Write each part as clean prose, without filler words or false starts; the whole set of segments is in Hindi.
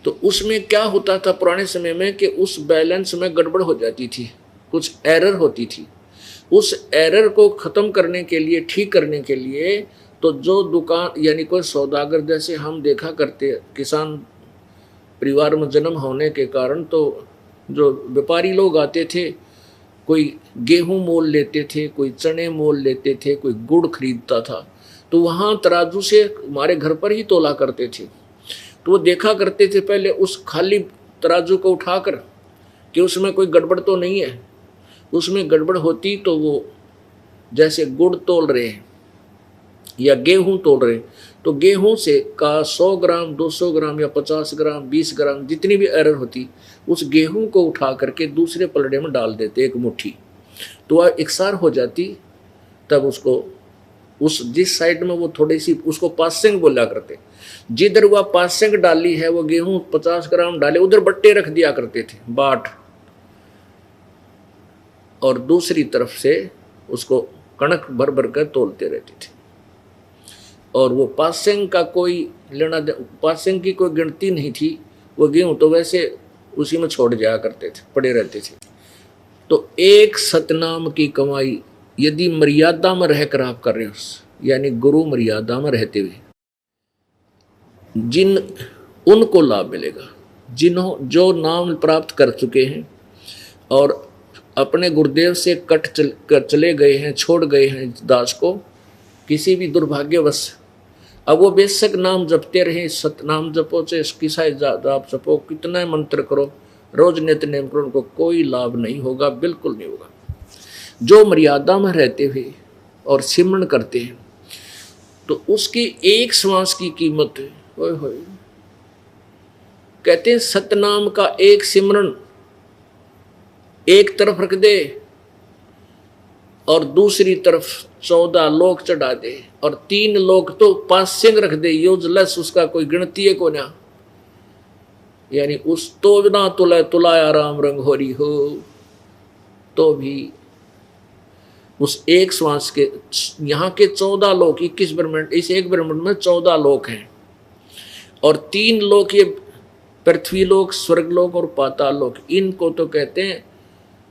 तो उसमें क्या होता था पुराने समय में कि उस बैलेंस में गड़बड़ हो जाती थी, कुछ एरर होती थी। उस एरर को ख़त्म करने के लिए, ठीक करने के लिए, तो जो दुकान यानी कोई सौदागर, जैसे हम देखा करते किसान परिवार में जन्म होने के कारण, तो जो व्यापारी लोग आते थे, कोई गेहूं मोल लेते थे, कोई चने मोल लेते थे, कोई गुड़ खरीदता था, तो वहाँ तराजू से हमारे घर पर ही तोला करते थे। तो वो देखा करते थे पहले उस खाली तराजू को उठाकर कि उसमें कोई गड़बड़ तो नहीं है। उसमें गड़बड़ होती तो वो जैसे गुड़ तोल रहे हैं या गेहूं तोल रहे हैं, तो गेहूं से का 100 ग्राम, 200 ग्राम या 50 ग्राम, 20 ग्राम, जितनी भी एरर होती, उस गेहूं को उठा करके दूसरे पलड़े में डाल देते एक मुट्ठी, तो वह इकसार हो जाती। तब उसको उस जिस साइड में वो थोड़ी सी, उसको पासिंग बोला करते, जिधर वह पासिंग डाली है वो गेहूं 50 ग्राम डाले, उधर बट्टे रख दिया करते थे, बाट, और दूसरी तरफ से उसको कणक भर भर कर तोलते रहते थे। और वो पासिंग का कोई लेना, पासिंग की कोई गिनती नहीं थी। वो गेहूं तो वैसे उसी में छोड़ जाया करते थे, पड़े रहते थे। तो एक सतनाम की कमाई यदि मर्यादा में रहकर आप कर रहे हो, यानी गुरु मर्यादा में रहते हुए, जिन उनको लाभ मिलेगा, जो नाम प्राप्त कर चुके हैं और अपने गुरुदेव से कर चले गए हैं, छोड़ गए हैं दास को किसी भी दुर्भाग्यवश। अब वो बेशक नाम जपते रहे, सतनाम जपो, चाहे किसा जाप जपो, कितना मंत्र करो, रोज नित्य नेम करो, उनको कोई लाभ नहीं होगा, बिल्कुल नहीं होगा। जो मर्यादा में रहते हुए और सिमरन करते हैं, तो उसकी एक श्वास की कीमत होय होय। कहते हैं सतनाम का एक सिमरन एक तरफ रख दे और दूसरी तरफ 14 लोक चढ़ा दे, और 3 लोक तो पासिंग रख दे, यूजलेस, उसका कोई गिनती है को ना। यानी उस तो ना तुला तुलाया राम रंग होरी हो, तो भी उस एक श्वास के, यहाँ के 14 लोक, 21 ब्रह्मांड, इस एक ब्रह्मांड में 14 लोक हैं, और 3 लोक ये पृथ्वी लोक, स्वर्ग लोक और पाताल लोक, इनको तो कहते हैं,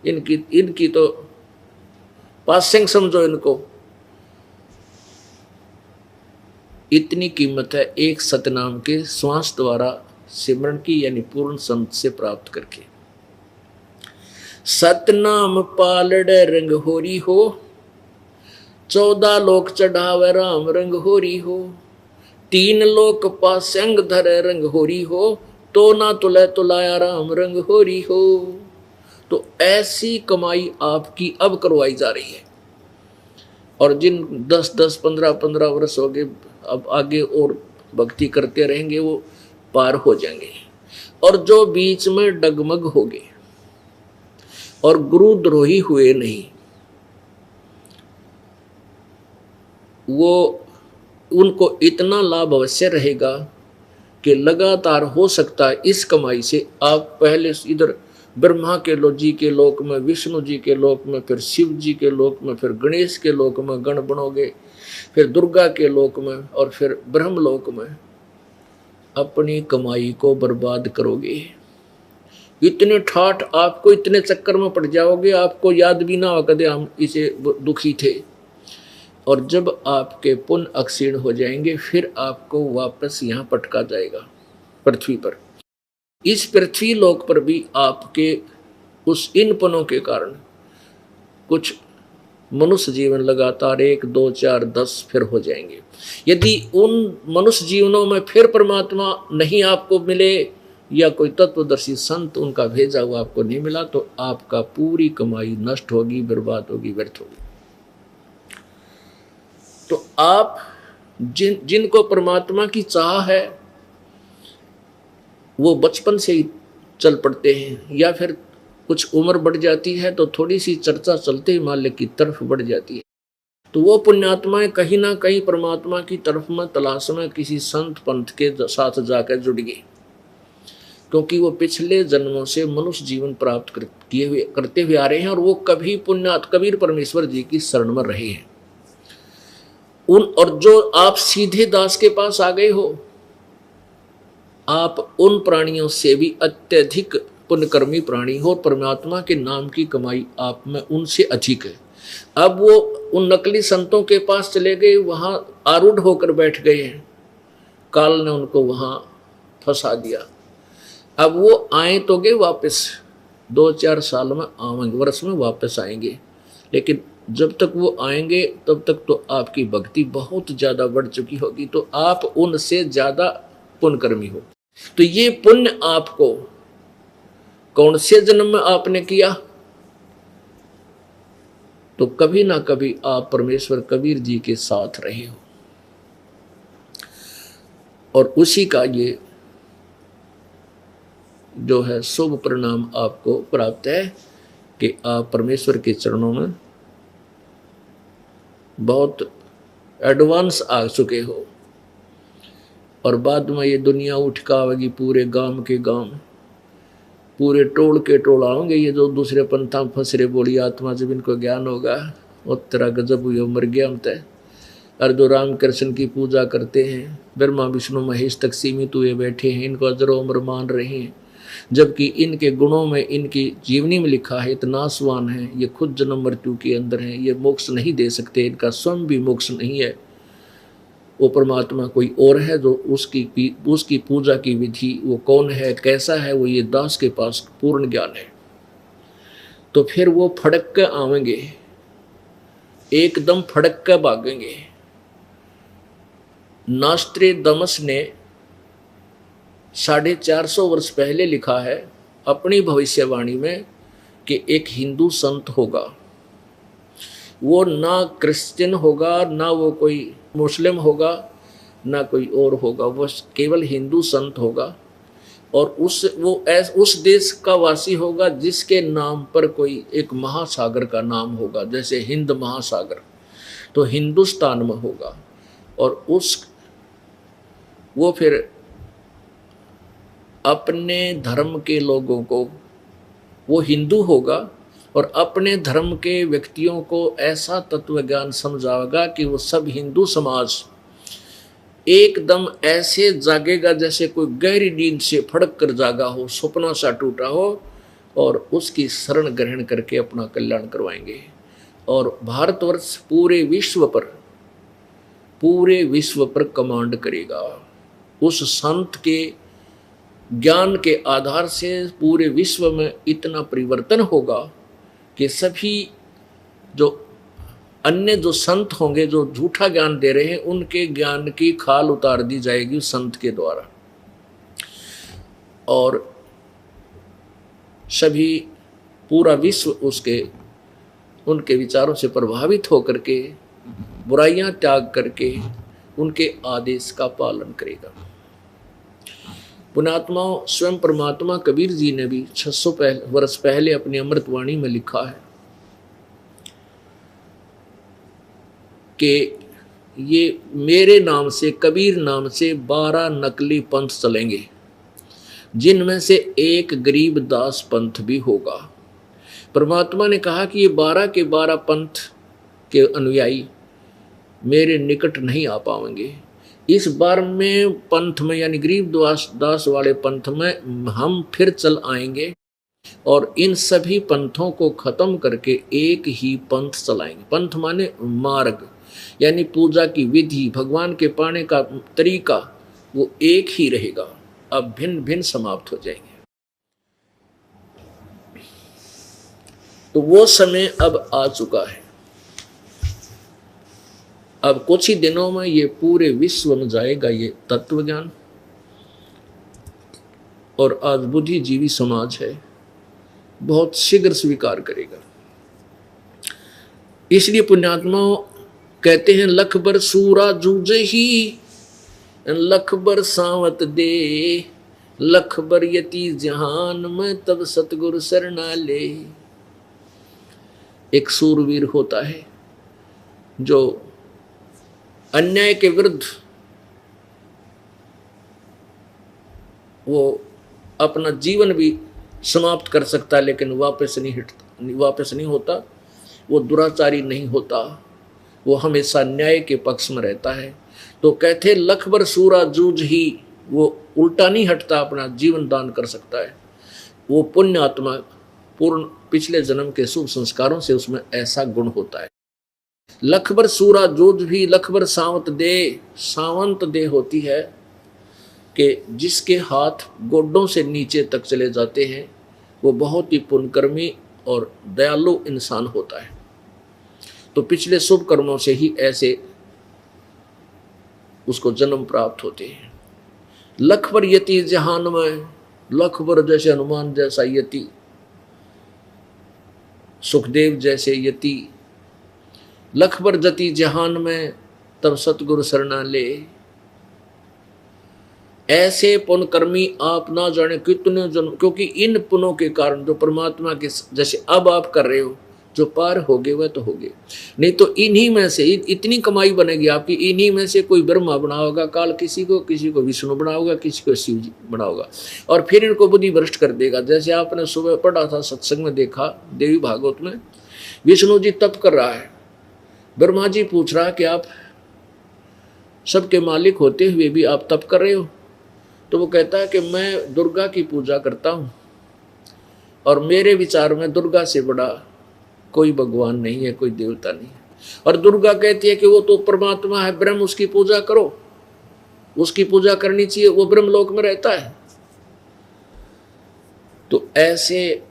इनकी तो पासिंग समझो इनको। इतनी कीमत है एक सतनाम के श्वास द्वारा सिमरन की, यानी पूर्ण संत से प्राप्त करके। सतनाम पालड़े रंग होरी हो, 14 लोक चढ़ावे राम रंग होरी हो, 3 लोक पासंग धरे रंग होरी हो, तो ना तुले तुलाया राम रंग होरी हो। तो ऐसी कमाई आपकी अब करवाई जा रही है, और जिन 10-10, 15-15 वर्ष हो गए, अब आगे और भक्ति करते रहेंगे, वो पार हो जाएंगे। और जो बीच में डगमग हो गए और गुरुद्रोही हुए नहीं, वो उनको इतना लाभ अवश्य रहेगा कि लगातार हो सकता है इस कमाई से आप पहले इधर ब्रह्मा के जी के लोक में, विष्णु जी के लोक में, फिर शिव जी के लोक में, फिर गणेश के लोक में गण बनोगे, फिर दुर्गा के लोक में, और फिर ब्रह्म लोक में अपनी कमाई को बर्बाद करोगे। इतने ठाठ आपको, इतने चक्कर में पड़ जाओगे, आपको याद भी ना होगा कदे हम इसे दुखी थे। और जब आपके पुण्य अक्षीण हो जाएंगे, फिर आपको वापस यहाँ पटका जाएगा पृथ्वी पर। इस पृथ्वी लोक पर भी आपके उस इन पुण्यों के कारण कुछ मनुष्य जीवन लगातार 1, 2, 4, 10 फिर हो जाएंगे। यदि उन मनुष्य जीवनों में फिर परमात्मा नहीं आपको मिले, या कोई तत्वदर्शी संत उनका भेजा हुआ आपको नहीं मिला, तो आपका पूरी कमाई नष्ट होगी, बर्बाद होगी, व्यर्थ होगी। तो आप जिनको परमात्मा की चाह है, वो बचपन से ही चल पड़ते हैं, या फिर कुछ उम्र बढ़ जाती है तो थोड़ी सी चर्चा चलते ही हिमालय की तरफ बढ़ जाती है, तो वो पुण्यात्माएं कहीं ना कहीं परमात्मा की तरफ में तलाश में किसी संत पंथ के साथ जाकर जुड़ गए, क्योंकि वो पिछले जन्मों से मनुष्य जीवन प्राप्त करते हुए आ रहे हैं, और वो कभी कबीर परमेश्वर जी की शरण में रहे हैं। और जो आप सीधे दास के पास आ गए हो, आप उन प्राणियों से भी अत्यधिक पुण्यकर्मी प्राणी हो और परमात्मा के नाम की कमाई आप में उनसे अधिक है। अब वो उन नकली संतों के पास चले गए, वहां आरूढ़ होकर बैठ गए हैं, काल ने उनको वहां फंसा दिया। अब वो आए तो गए वापस, 2-4 साल में आएंगे, वर्ष में वापस आएंगे, लेकिन जब तक वो आएंगे तब तक तो आपकी भक्ति बहुत ज़्यादा बढ़ चुकी होगी, तो आप उनसे ज़्यादा पुण्यकर्मी हो। तो ये पुण्य आपको कौन से जन्म में आपने किया, तो कभी ना कभी आप परमेश्वर कबीर जी के साथ रहे हो, और उसी का ये जो है शुभ परिणाम आपको प्राप्त है कि आप परमेश्वर के चरणों में बहुत एडवांस आ चुके हो। और बाद में ये दुनिया उठ का आवेगी, पूरे गांव के गांव, पूरे टोल के टोल आओगे, ये जो दूसरे पंथा में फंस रहे बोली आत्मा, जब इनको ज्ञान होगा वो तेरा गजब हुई, मर गया हम तय। और जो राम कृष्ण की पूजा करते हैं, ब्रह्मा विष्णु महेश तक सीमित हुए बैठे हैं, इनको अजरो अमर मान रहे हैं, जबकि इनके गुणों में, इनकी जीवनी में लिखा है इतना नासवान है, ये खुद जन्म मृत्यु के अंदर है, ये मोक्ष नहीं दे सकते, इनका स्वयं भी मोक्ष नहीं है। वो परमात्मा कोई और है जो उसकी पूजा की विधि वो कौन है, कैसा है, वो ये दास के पास पूर्ण ज्ञान है। तो फिर वो फड़क के आवेंगे, एकदम फड़क के भागेंगे। नास्ट्रेदमस ने 450 वर्ष पहले लिखा है अपनी भविष्यवाणी में कि एक हिंदू संत होगा, वो ना क्रिश्चियन होगा, ना वो कोई मुस्लिम होगा, ना कोई और होगा, वो केवल हिंदू संत होगा, और उस देश का वासी होगा जिसके नाम पर कोई एक महासागर का नाम होगा, जैसे हिंद महासागर तो हिंदुस्तान में होगा। और वो फिर अपने धर्म के लोगों को, वो हिंदू होगा और अपने धर्म के व्यक्तियों को ऐसा तत्व ज्ञान समझाएगा कि वो सब हिंदू समाज एकदम ऐसे जागेगा जैसे कोई गहरी नींद से फड़क कर जागा हो, सपना सा टूटा हो, और उसकी शरण ग्रहण करके अपना कल्याण करवाएंगे। और भारतवर्ष पूरे विश्व पर कमांड करेगा। उस संत के ज्ञान के आधार से पूरे विश्व में इतना परिवर्तन होगा कि सभी जो अन्य जो संत होंगे जो झूठा ज्ञान दे रहे हैं, उनके ज्ञान की खाल उतार दी जाएगी उस संत के द्वारा, और सभी पूरा विश्व उनके विचारों से प्रभावित होकर के बुराइयां त्याग करके उनके आदेश का पालन करेगा। पुण्यात्माओं, स्वयं परमात्मा कबीर जी ने भी 600 वर्ष पहले अपनी अमृतवाणी में लिखा है कि ये मेरे नाम से, कबीर नाम से 12 नकली पंथ चलेंगे, जिनमें से एक गरीब दास पंथ भी होगा। परमात्मा ने कहा कि ये 12 के 12 पंथ के अनुयायी मेरे निकट नहीं आ पाएंगे। इस बार में पंथ में, यानी गरीब दास वाले पंथ में हम फिर चल आएंगे और इन सभी पंथों को खत्म करके एक ही पंथ चलाएंगे। पंथ माने मार्ग, यानी पूजा की विधि, भगवान के पाने का तरीका वो एक ही रहेगा, अब भिन्न भिन्न समाप्त हो जाएंगे। तो वो समय अब आ चुका है। अब कुछ ही दिनों में ये पूरे विश्व में जाएगा ये तत्व ज्ञान, और आज बुद्धिजीवी समाज है बहुत शीघ्र स्वीकार करेगा। इसलिए पुण्यात्माओं कहते हैं, लख बर सूरा जूझे ही लख बर सावत दे, लख बर यति जहान में तब सतगुरु शरणा ले। एक सूरवीर होता है जो अन्याय के विरुद्ध वो अपना जीवन भी समाप्त कर सकता है, लेकिन वापस नहीं होता। वो दुराचारी नहीं होता, वो हमेशा न्याय के पक्ष में रहता है। तो कहते लख बर सूरा जूझ ही, वो उल्टा नहीं हटता, अपना जीवन दान कर सकता है। वो पुण्य आत्मा पूर्ण पिछले जन्म के शुभ संस्कारों से उसमें ऐसा गुण होता है। लखबर सूरा जोध भी लखबर सावंत दे होती है कि जिसके हाथ गोडों से नीचे तक चले जाते हैं वो बहुत ही पुण्यकर्मी और दयालु इंसान होता है। तो पिछले शुभ कर्मों से ही ऐसे उसको जन्म प्राप्त होते हैं। लखबर यति जहान में, लखबर जैसे हनुमान जैसा यति, सुखदेव जैसे यति, लखबर जति जहान में तब सतगुरु शरणा ले। ऐसे पुण्यकर्मी आप ना जाने कितने जन्म, क्योंकि इन पुण्यों के कारण जो परमात्मा के जैसे अब आप कर रहे हो, जो पार हो गए वह तो हो गए, नहीं तो इन्हीं में से इतनी कमाई बनेगी आपकी, इन्हीं में से कोई ब्रह्मा बना होगा, काल किसी को विष्णु बना होगा, किसी को शिव जी बना होगा, और फिर इनको बुद्धि भ्रष्ट कर देगा। जैसे आपने सुबह पढ़ा था सत्संग में, देखा देवी भागवत में, विष्णु जी तप कर रहा है, ब्रह्मा जी पूछ रहा है कि आप सबके मालिक होते हुए भी आप तप कर रहे हो? तो वो कहता है कि मैं दुर्गा की पूजा करता हूँ और मेरे विचार में दुर्गा से बड़ा कोई भगवान नहीं है, कोई देवता नहीं है। और दुर्गा कहती है कि वो तो परमात्मा है, ब्रह्म, उसकी पूजा करो, उसकी पूजा करनी चाहिए, वो ब्रह्मलोक में रहता है। तो ऐसे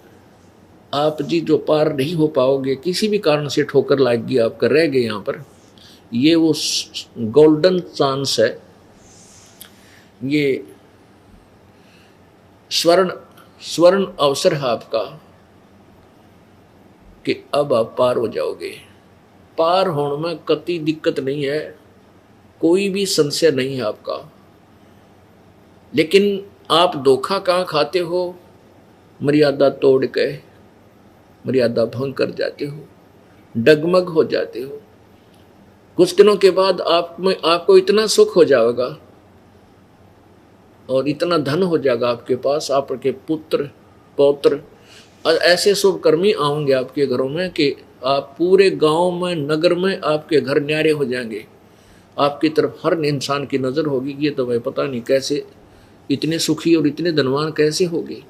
आप जी जो पार नहीं हो पाओगे, किसी भी कारण से ठोकर लाएगी, आपका रह गए यहाँ पर, ये वो गोल्डन चांस है, ये स्वर्ण अवसर है आपका कि अब आप पार हो जाओगे। पार होने में कतई दिक्कत नहीं है, कोई भी संशय नहीं है आपका। लेकिन आप धोखा कहाँ खाते हो? मर्यादा तोड़ के मर्यादा भंग कर जाते हो, डगमग हो जाते हो। कुछ दिनों के बाद आपको इतना सुख हो जाएगा और इतना धन हो जाएगा आपके पास, आपके पुत्र पौत्र और ऐसे शुभ कर्मी आएंगे आपके घरों में कि आप पूरे गांव में, नगर में आपके घर न्यारे हो जाएंगे। आपकी तरफ हर इंसान की नज़र होगी, ये तो भाई पता नहीं कैसे इतने सुखी और इतने धनवान कैसे होंगे।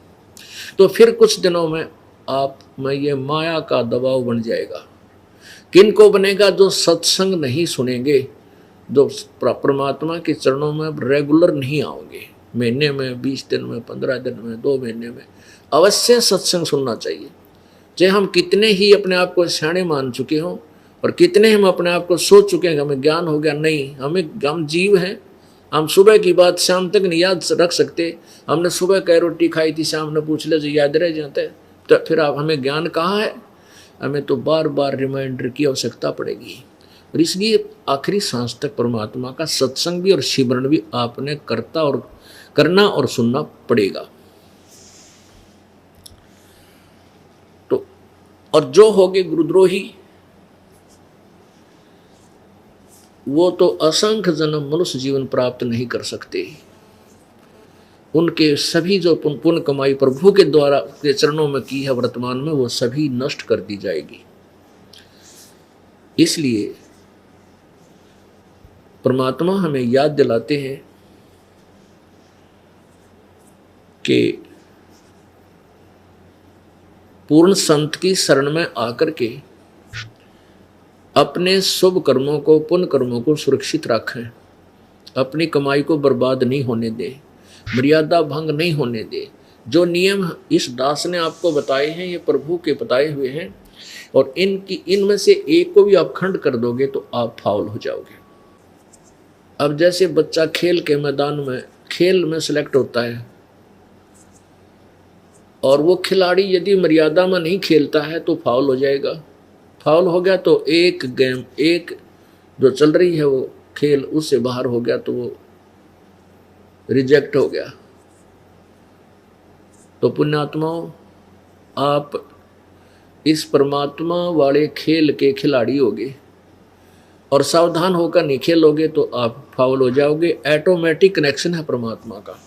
तो फिर कुछ दिनों में आप में ये माया का दबाव बन जाएगा। किन को बनेगा? जो सत्संग नहीं सुनेंगे, जो परमात्मा के चरणों में रेगुलर नहीं आओगे, महीने में 20 दिन में, 15 दिन में, 2 महीने में अवश्य सत्संग सुनना चाहिए। चाहे हम कितने ही अपने आप को सियाणे मान चुके हों और कितने हम अपने आप को सोच चुके हैं कि हमें ज्ञान हो गया, नहीं, हम जीव हैं। हम सुबह की बात शाम तक नहीं याद रख सकते। हमने सुबह कई रोटी खाई थी, शाम ने पूछ ले जो याद रह जाते, तो फिर आप हमें ज्ञान कहाँ है? हमें तो बार बार रिमाइंडर की आवश्यकता पड़ेगी। और इसलिए आखिरी सांस तक परमात्मा का सत्संग भी और सिमरण भी आपने करना और सुनना पड़ेगा। तो और जो होगे गुरुद्रोही, वो तो असंख्य जन्म मनुष्य जीवन प्राप्त नहीं कर सकते। उनके सभी जो पुण्य कमाई प्रभु के द्वारा के चरणों में की है वर्तमान में, वो सभी नष्ट कर दी जाएगी। इसलिए परमात्मा हमें याद दिलाते हैं कि पूर्ण संत की शरण में आकर के अपने शुभ कर्मों को, पुण्य कर्मों को सुरक्षित रखें, अपनी कमाई को बर्बाद नहीं होने दें, मर्यादा भंग नहीं होने दें। जो नियम इस दास ने आपको बताए हैं, ये प्रभु के बताए हुए हैं, और इनमें से एक को भी आप खंड कर दोगे तो आप फाउल हो जाओगे। अब जैसे बच्चा खेल के मैदान में, खेल में सेलेक्ट होता है और वो खिलाड़ी यदि मर्यादा में नहीं खेलता है तो फाउल हो जाएगा। फाउल हो गया तो एक जो चल रही है वो खेल, उससे बाहर हो गया तो वो रिजेक्ट हो गया। तो पुण्यात्माओं, आप इस परमात्मा वाले खेल के खिलाड़ी होगे और सावधान होकर नहीं खेलोगे तो आप फाउल हो जाओगे। ऑटोमेटिक कनेक्शन है परमात्मा का,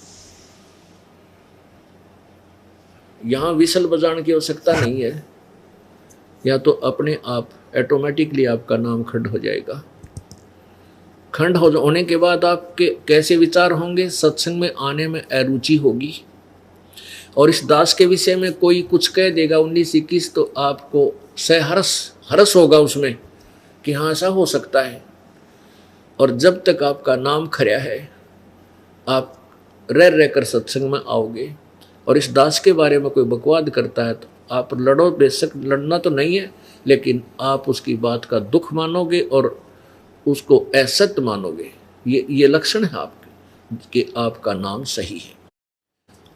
यहाँ विसल बजाने की आवश्यकता नहीं है, या तो अपने आप ऑटोमेटिकली आपका नाम खंड हो जाएगा। खंड होने के बाद आपके कैसे विचार होंगे? सत्संग में आने में अरुचि होगी, और इस दास के विषय में कोई कुछ कह देगा 19-21 तो आपको हर्ष होगा उसमें कि हाँ ऐसा हो सकता है। और जब तक आपका नाम खरा है, आप रह कर सत्संग में आओगे, और इस दास के बारे में कोई बकवाद करता है तो आप लड़ो, बेशक लड़ना तो नहीं है, लेकिन आप उसकी बात का दुख मानोगे और उसको असत्य मानोगे। ये लक्षण है आपके कि आपका नाम सही है।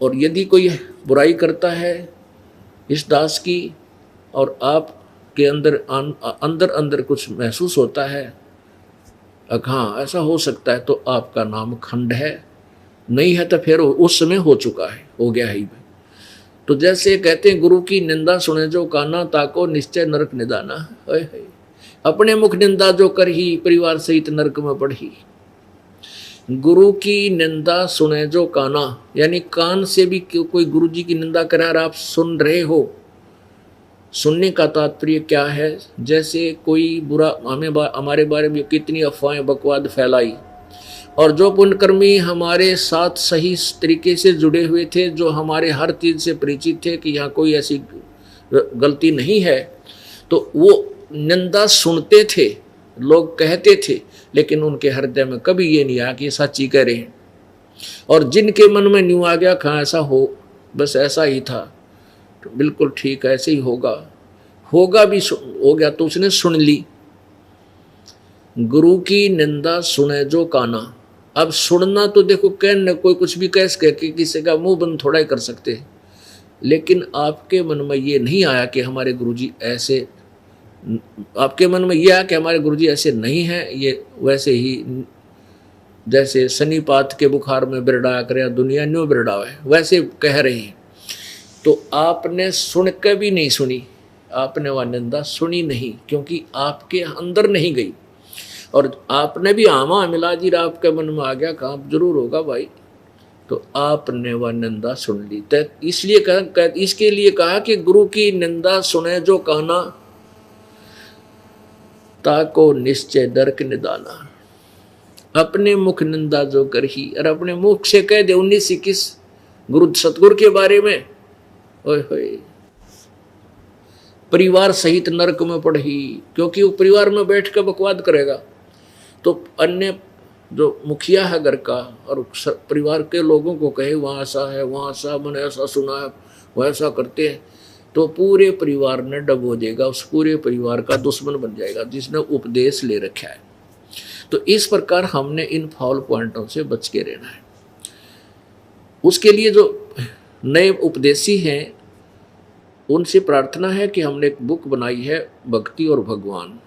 और यदि कोई बुराई करता है इस दास की और आपके अंदर कुछ महसूस होता है, हाँ ऐसा हो सकता है, तो आपका नाम खंड है, नहीं है तो फिर उस समय हो चुका है, हो गया ही। तो जैसे कहते हैं गुरु की निंदा सुने जो काना, ताको निश्चय नरक निदाना। अपने मुख निंदा जो कर ही, परिवार सहित नरक में पड़ी। गुरु की निंदा सुने जो काना, यानी कान से भी कोई गुरु जी की निंदा करे और आप सुन रहे हो। सुनने का तात्पर्य क्या है? जैसे कोई बुरा हमारे बारे में कितनी अफवाहें बकवाद फैलाई, और जो पुण्यकर्मी हमारे साथ सही तरीके से जुड़े हुए थे, जो हमारे हर चीज से परिचित थे कि यहाँ कोई ऐसी गलती नहीं है, तो वो निंदा सुनते थे, लोग कहते थे, लेकिन उनके हृदय में कभी ये नहीं आया कि ये सच्ची कह रहे हैं। और जिनके मन में न्यू आ गया कहाँ ऐसा हो, बस ऐसा ही था, तो बिल्कुल ठीक है, ऐसे ही होगा भी हो गया, तो उसने सुन ली। गुरु की निंदा सुने जो काना। अब सुनना तो देखो, कहने कोई कुछ भी कह के किसी का मुंह बंद थोड़ा ही कर सकते, लेकिन आपके मन में ये नहीं आया कि हमारे गुरुजी ऐसे, आपके मन में यह आया कि हमारे गुरुजी ऐसे नहीं है, ये वैसे ही जैसे शनिपात के बुखार में बिरडाया करे, दुनिया न्यू बिरडावे, वैसे कह रहे हैं। तो आपने सुन के भी नहीं सुनी, आपने वह निंदा सुनी नहीं, क्योंकि आपके अंदर नहीं गई। और आपने भी आमा मिला जी, आपके मन में आ गया, काम जरूर होगा भाई, तो आपने वह निंदा सुन ली। तो इसके लिए कहा कि गुरु की निंदा सुने जो काना, ताको निश्चय दर्क निदाना। अपने मुख निंदा जो कर ही, और अपने मुख से कह दे 19-21 गुरु सतगुरु के बारे में, ओए होए, परिवार सहित नरक में पड़ी, क्योंकि वो परिवार में बैठ कर बकवाद करेगा, तो अन्य जो मुखिया है घर का और परिवार के लोगों को कहे वहाँ ऐसा है, वहाँ ऐसा, मैंने ऐसा सुना है, वो ऐसा करते हैं, तो पूरे परिवार ने डब हो जाएगा, उस पूरे परिवार का दुश्मन बन जाएगा जिसने उपदेश ले रखा है। तो इस प्रकार हमने इन फाउल पॉइंटों से बच के रहना है। उसके लिए जो नए उपदेशी हैं उनसे प्रार्थना है कि हमने एक बुक बनाई है, भक्ति और भगवान,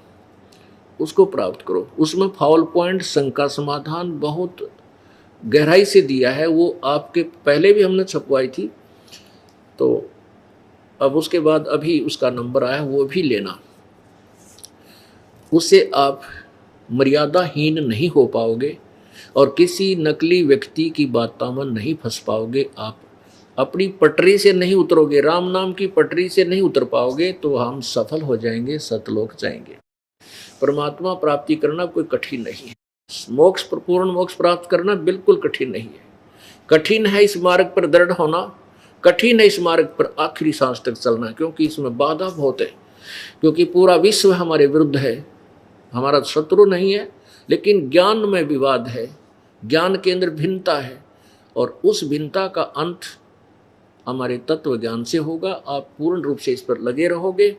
उसको प्राप्त करो। उसमें फाउल पॉइंट, शंका समाधान बहुत गहराई से दिया है। वो आपके पहले भी हमने छपवाई थी, तो अब उसके बाद अभी उसका नंबर आया, वो भी लेना। उससे आप मर्यादाहीन नहीं हो पाओगे और किसी नकली व्यक्ति की बातों में नहीं फंस पाओगे। आप अपनी पटरी से नहीं उतरोगे, राम नाम की पटरी से नहीं उतर पाओगे, तो हम सफल हो जाएंगे, सतलोक जाएंगे। परमात्मा प्राप्ति करना कोई कठिन नहीं है, मोक्ष, पूर्ण मोक्ष प्राप्त करना बिल्कुल कठिन नहीं है। कठिन है इस मार्ग पर दृढ़ होना, कठिन है इस मार्ग पर आखिरी सांस तक चलना, क्योंकि इसमें बाधा बहुत है, क्योंकि पूरा विश्व हमारे विरुद्ध है, हमारा शत्रु नहीं है, लेकिन ज्ञान में विवाद है, ज्ञान के अंदर भिन्नता है, और उस भिन्नता का अंत हमारे तत्व ज्ञान से होगा। आप पूर्ण रूप से इस पर लगे रहोगे,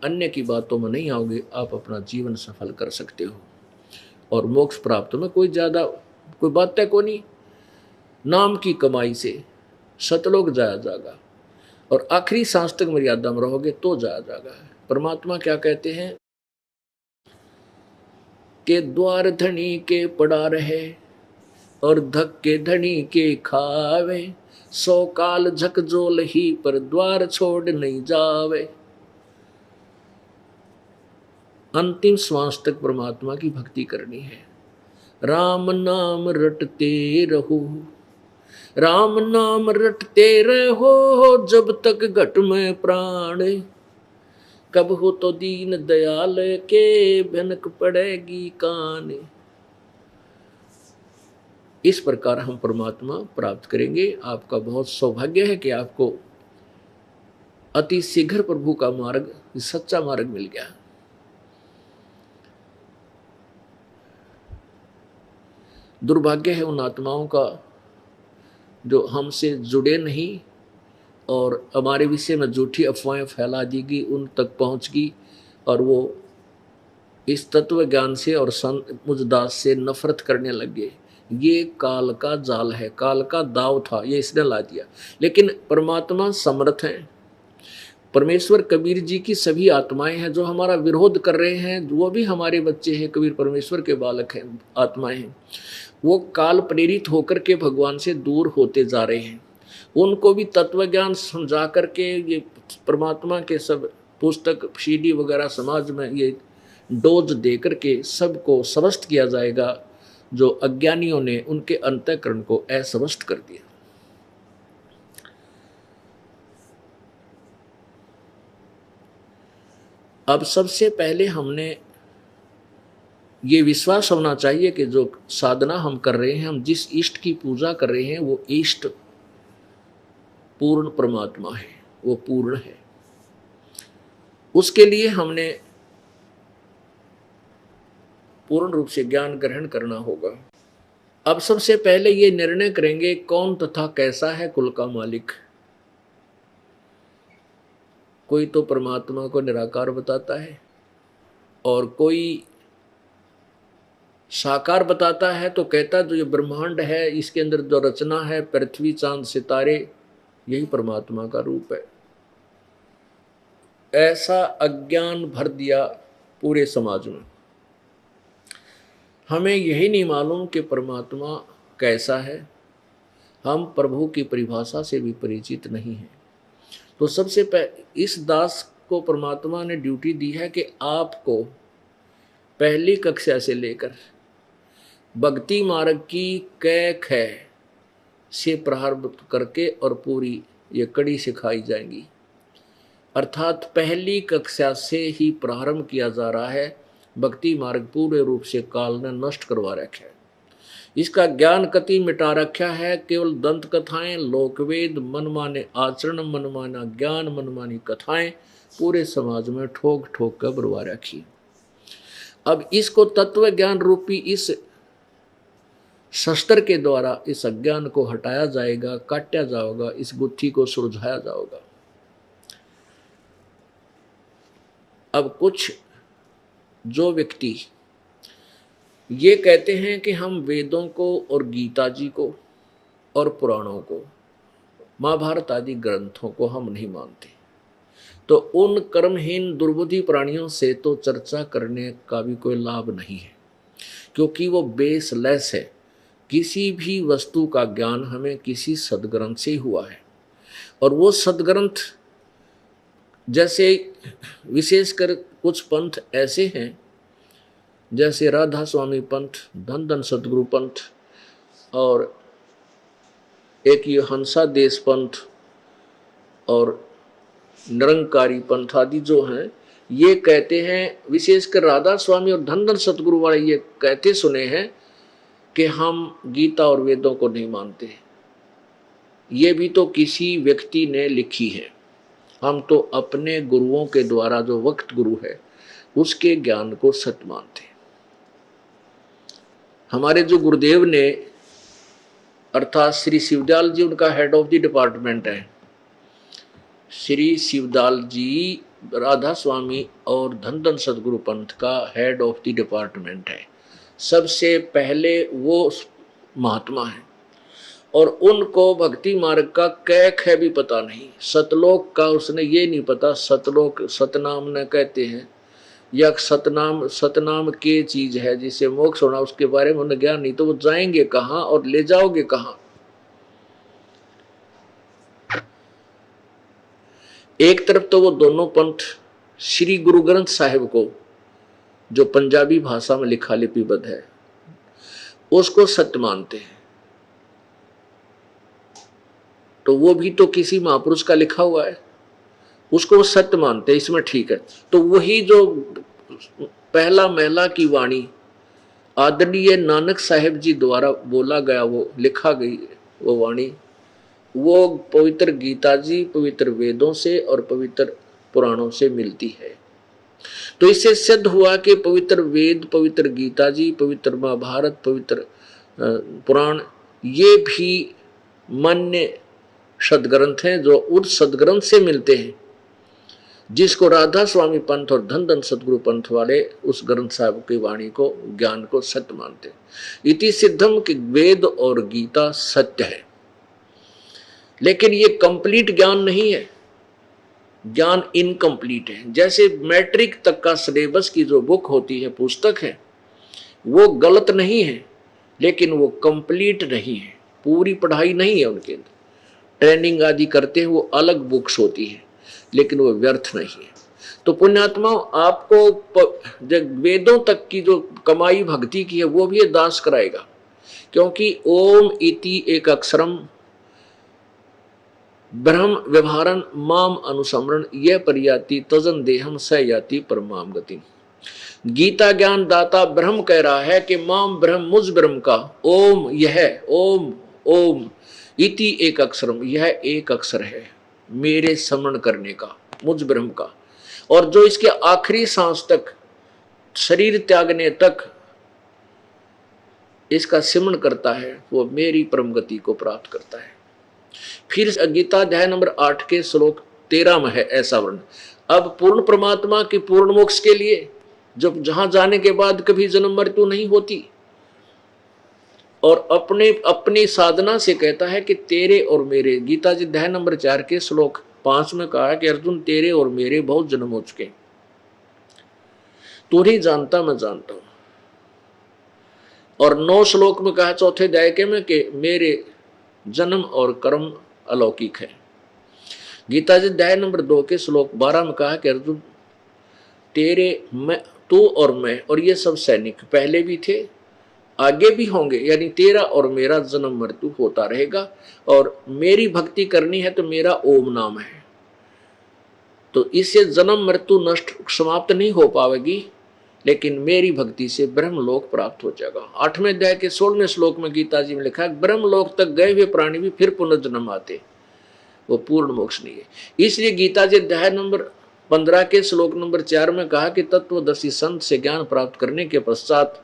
अन्य की बातों में नहीं आओगे, आप अपना जीवन सफल कर सकते हो। और मोक्ष प्राप्त में कोई बात है को नहीं, नाम की कमाई से सतलोक जाया जाएगा, और आखिरी सांस तक मर्यादा में रहोगे तो जाया जाएगा। परमात्मा क्या कहते हैं कि द्वार धनी के पड़ा रहे और धक्के धनी के खावे, 100 काल झकझोल ही पर द्वार छोड़ नहीं जावे। अंतिम श्वास तक परमात्मा की भक्ति करनी है। राम नाम रटते रहो, राम नाम रटते रहो, जब तक घट में प्राण, कब हो तो दीन दयाल के भनक पड़ेगी कान। इस प्रकार हम परमात्मा प्राप्त करेंगे। आपका बहुत सौभाग्य है कि आपको अति शीघ्र प्रभु का मार्ग, सच्चा मार्ग मिल गया। दुर्भाग्य है उन आत्माओं का जो हमसे जुड़े नहीं और हमारे विषय में झूठी अफवाहें फैला दी गई, उन तक पहुंच गई और वो इस तत्व ज्ञान से और संत मुझदास से नफरत करने लग गए। ये काल का जाल है, काल का दाव था, ये इसने ला दिया। लेकिन परमात्मा समर्थ है। परमेश्वर कबीर जी की सभी आत्माएं हैं जो हमारा विरोध कर रहे हैं, वो भी हमारे बच्चे हैं, कबीर परमेश्वर के बालक हैं, आत्माएं हैं। वो काल प्रेरित होकर के भगवान से दूर होते जा रहे हैं। उनको भी तत्व ज्ञान समझा करके ये परमात्मा के सब पुस्तक सीडी वगैरह समाज में ये डोज दे करके सबको स्वस्थ किया जाएगा। जो अज्ञानियों ने उनके अंतःकरण को अस्वस्थ कर दिया। अब सबसे पहले हमने ये विश्वास होना चाहिए कि जो साधना हम कर रहे हैं, हम जिस इष्ट की पूजा कर रहे हैं, वो इष्ट पूर्ण परमात्मा है, वो पूर्ण है। उसके लिए हमने पूर्ण रूप से ज्ञान ग्रहण करना होगा। अब सबसे पहले ये निर्णय करेंगे कौन तथा कैसा है कुल का मालिक। कोई तो परमात्मा को निराकार बताता है और कोई साकार बताता है, तो कहता है जो ये ब्रह्मांड है, इसके अंदर जो रचना है, पृथ्वी चांद सितारे, यही परमात्मा का रूप है। ऐसा अज्ञान भर दिया पूरे समाज में। हमें यही नहीं मालूम कि परमात्मा कैसा है। हम प्रभु की परिभाषा से भी परिचित नहीं हैं। तो सबसे पहले इस दास को परमात्मा ने ड्यूटी दी है कि आपको पहली कक्षा से लेकर भक्ति मार्ग की कै ख से प्रारंभ करके और पूरी ये कड़ी सिखाई जाएंगी। अर्थात पहली कक्षा से ही प्रारंभ किया जा रहा है। भक्ति मार्ग पूरे रूप से काल ने नष्ट करवा रखा है। इसका ज्ञान कति मिटा रखा है। केवल दंत कथाएं, लोकवेद, मनमाने आचरण, मनमाना ज्ञान, मनमानी कथाएं पूरे समाज में ठोक ठोक कर बरवा रखी। अब इसको तत्व ज्ञान रूपी इस शस्त्र के द्वारा इस अज्ञान को हटाया जाएगा, काटा जाएगा, इस गुत्थी को सुलझाया जाएगा। अब कुछ जो व्यक्ति ये कहते हैं कि हम वेदों को और गीता जी को और पुराणों को, महाभारत आदि ग्रंथों को हम नहीं मानते, तो उन कर्महीन दुर्बुद्धि प्राणियों से तो चर्चा करने का भी कोई लाभ नहीं है, क्योंकि वो बेसलेस है। किसी भी वस्तु का ज्ञान हमें किसी सदग्रंथ से हुआ है, और वो सदग्रंथ जैसे विशेषकर कुछ पंथ ऐसे हैं, जैसे राधा स्वामी पंथ, धन धन सदगुरु पंथ, और एक ये हंसा देश पंथ और निरंकारी पंथ आदि जो हैं, ये कहते हैं, विशेषकर राधा स्वामी और धन धन सदगुरु वाले ये कहते सुने हैं कि हम गीता और वेदों को नहीं मानते। ये भी तो किसी व्यक्ति ने लिखी है। हम तो अपने गुरुओं के द्वारा, जो वक्त गुरु है, उसके ज्ञान को सत्य मानते। हमारे जो गुरुदेव ने, अर्थात श्री शिवदयाल जी, उनका हेड ऑफ द डिपार्टमेंट है। श्री शिवदयाल जी राधा स्वामी और धन धन सदगुरु पंथ का हेड ऑफ द डिपार्टमेंट है। सबसे पहले वो महात्मा है, और उनको भक्ति मार्ग का कैक है भी पता नहीं। सतलोक का उसने ये नहीं पता, सतलोक सतनाम न कहते हैं, या सतनाम के चीज है जिसे मोक्ष होना, उसके बारे में उन्हें ज्ञान नहीं। तो वो जाएंगे कहाँ और ले जाओगे कहाँ? एक तरफ तो वो दोनों पंथ श्री गुरु ग्रंथ साहिब को, जो पंजाबी भाषा में लिखा लिपिबद्ध है, उसको सत्य मानते हैं। तो वो भी तो किसी महापुरुष का लिखा हुआ है, उसको वो सत्य मानते हैं, इसमें ठीक है। तो वही जो पहला महला की वाणी आदरणीय नानक साहेब जी द्वारा बोला गया, वो लिखा गई वो वाणी, वो पवित्र गीता जी पवित्र वेदों से और पवित्र पुराणों से मिलती है। तो इससे सिद्ध हुआ कि पवित्र वेद, पवित्र गीता जी, पवित्र महाभारत, पवित्र पुराण, ये भी मान्य सदग्रंथ हैं जो उस सदग्रंथ से मिलते हैं जिसको राधा स्वामी पंथ और धन धन सतगुरु पंथ वाले उस ग्रंथ साहब की वाणी को, ज्ञान को सत्य मानते हैं। इति सिद्धम कि वेद और गीता सत्य है, लेकिन ये कंप्लीट ज्ञान नहीं है, ज्ञान इनकम्प्लीट है। जैसे मैट्रिक तक का सिलेबस की जो बुक होती है, पुस्तक है, वो गलत नहीं है, लेकिन वो कंप्लीट नहीं है, पूरी पढ़ाई नहीं है उनके अंदर। ट्रेनिंग आदि करते हैं, वो अलग बुक्स होती है, लेकिन वो व्यर्थ नहीं है। तो पुण्यात्माओं, आपको जब वेदों तक की जो कमाई भक्ति की है वो भी ये दास कराएगा, क्योंकि ओम इति एक अक्षरम ब्रह्म व्यवहारन माम अनुसमरण यह परियाति तजन देहम स याति परमाम गति। गीता ज्ञान दाता ब्रह्म कह रहा है कि माम ब्रह्म, मुझ ब्रह्म का, ओम यह, ओम ओम इति एक अक्षरम, यह एक अक्षर है मेरे स्मरण करने का, मुझ ब्रह्म का। और जो इसके आखिरी सांस तक, शरीर त्यागने तक इसका सिमरण करता है, वो मेरी परम गति को प्राप्त करता है। फिर गीता अध्याय नंबर 8 के श्लोक 13 में है ऐसा वर्ण। अब पूर्ण परमात्मा की पूर्ण मोक्ष के लिए, जब जहां जाने के बाद कभी जन्म मृत्यु नहीं होती, और अपनी साधना से कहता है कि तेरे और मेरे, गीता जी अध्याय नंबर 4 के श्लोक 5 में कहा है कि अर्जुन तेरे और मेरे बहुत जन्म हो चुके, तू नहीं जानता मैं जानता हूं। और 9 श्लोक में कहा चौथे अध्याय के में कि मेरे जन्म और कर्म अलौकिक है। गीता जी अध्याय नंबर 2 के श्लोक 12 में कहा कि अर्जुन तेरे, मैं, तू और मैं और ये सब सैनिक पहले भी थे, आगे भी होंगे, यानी तेरा और मेरा जन्म मृत्यु होता रहेगा। और मेरी भक्ति करनी है तो मेरा ओम नाम है, तो इससे जन्म मृत्यु नष्ट समाप्त नहीं हो पाएगी, लेकिन मेरी भक्ति से ब्रह्मलोक प्राप्त हो जाएगा। 8वें अध्याय के 16वें श्लोक में गीता जी में लिखा है ब्रह्मलोक तक गए हुए प्राणी भी फिर पुनर्जन्म आते, वो पूर्ण मोक्ष नहीं है। इसलिए गीता जी अध्याय नंबर 15 के श्लोक नंबर 4 में कहा कि तत्वदर्शी संत से ज्ञान प्राप्त करने के पश्चात,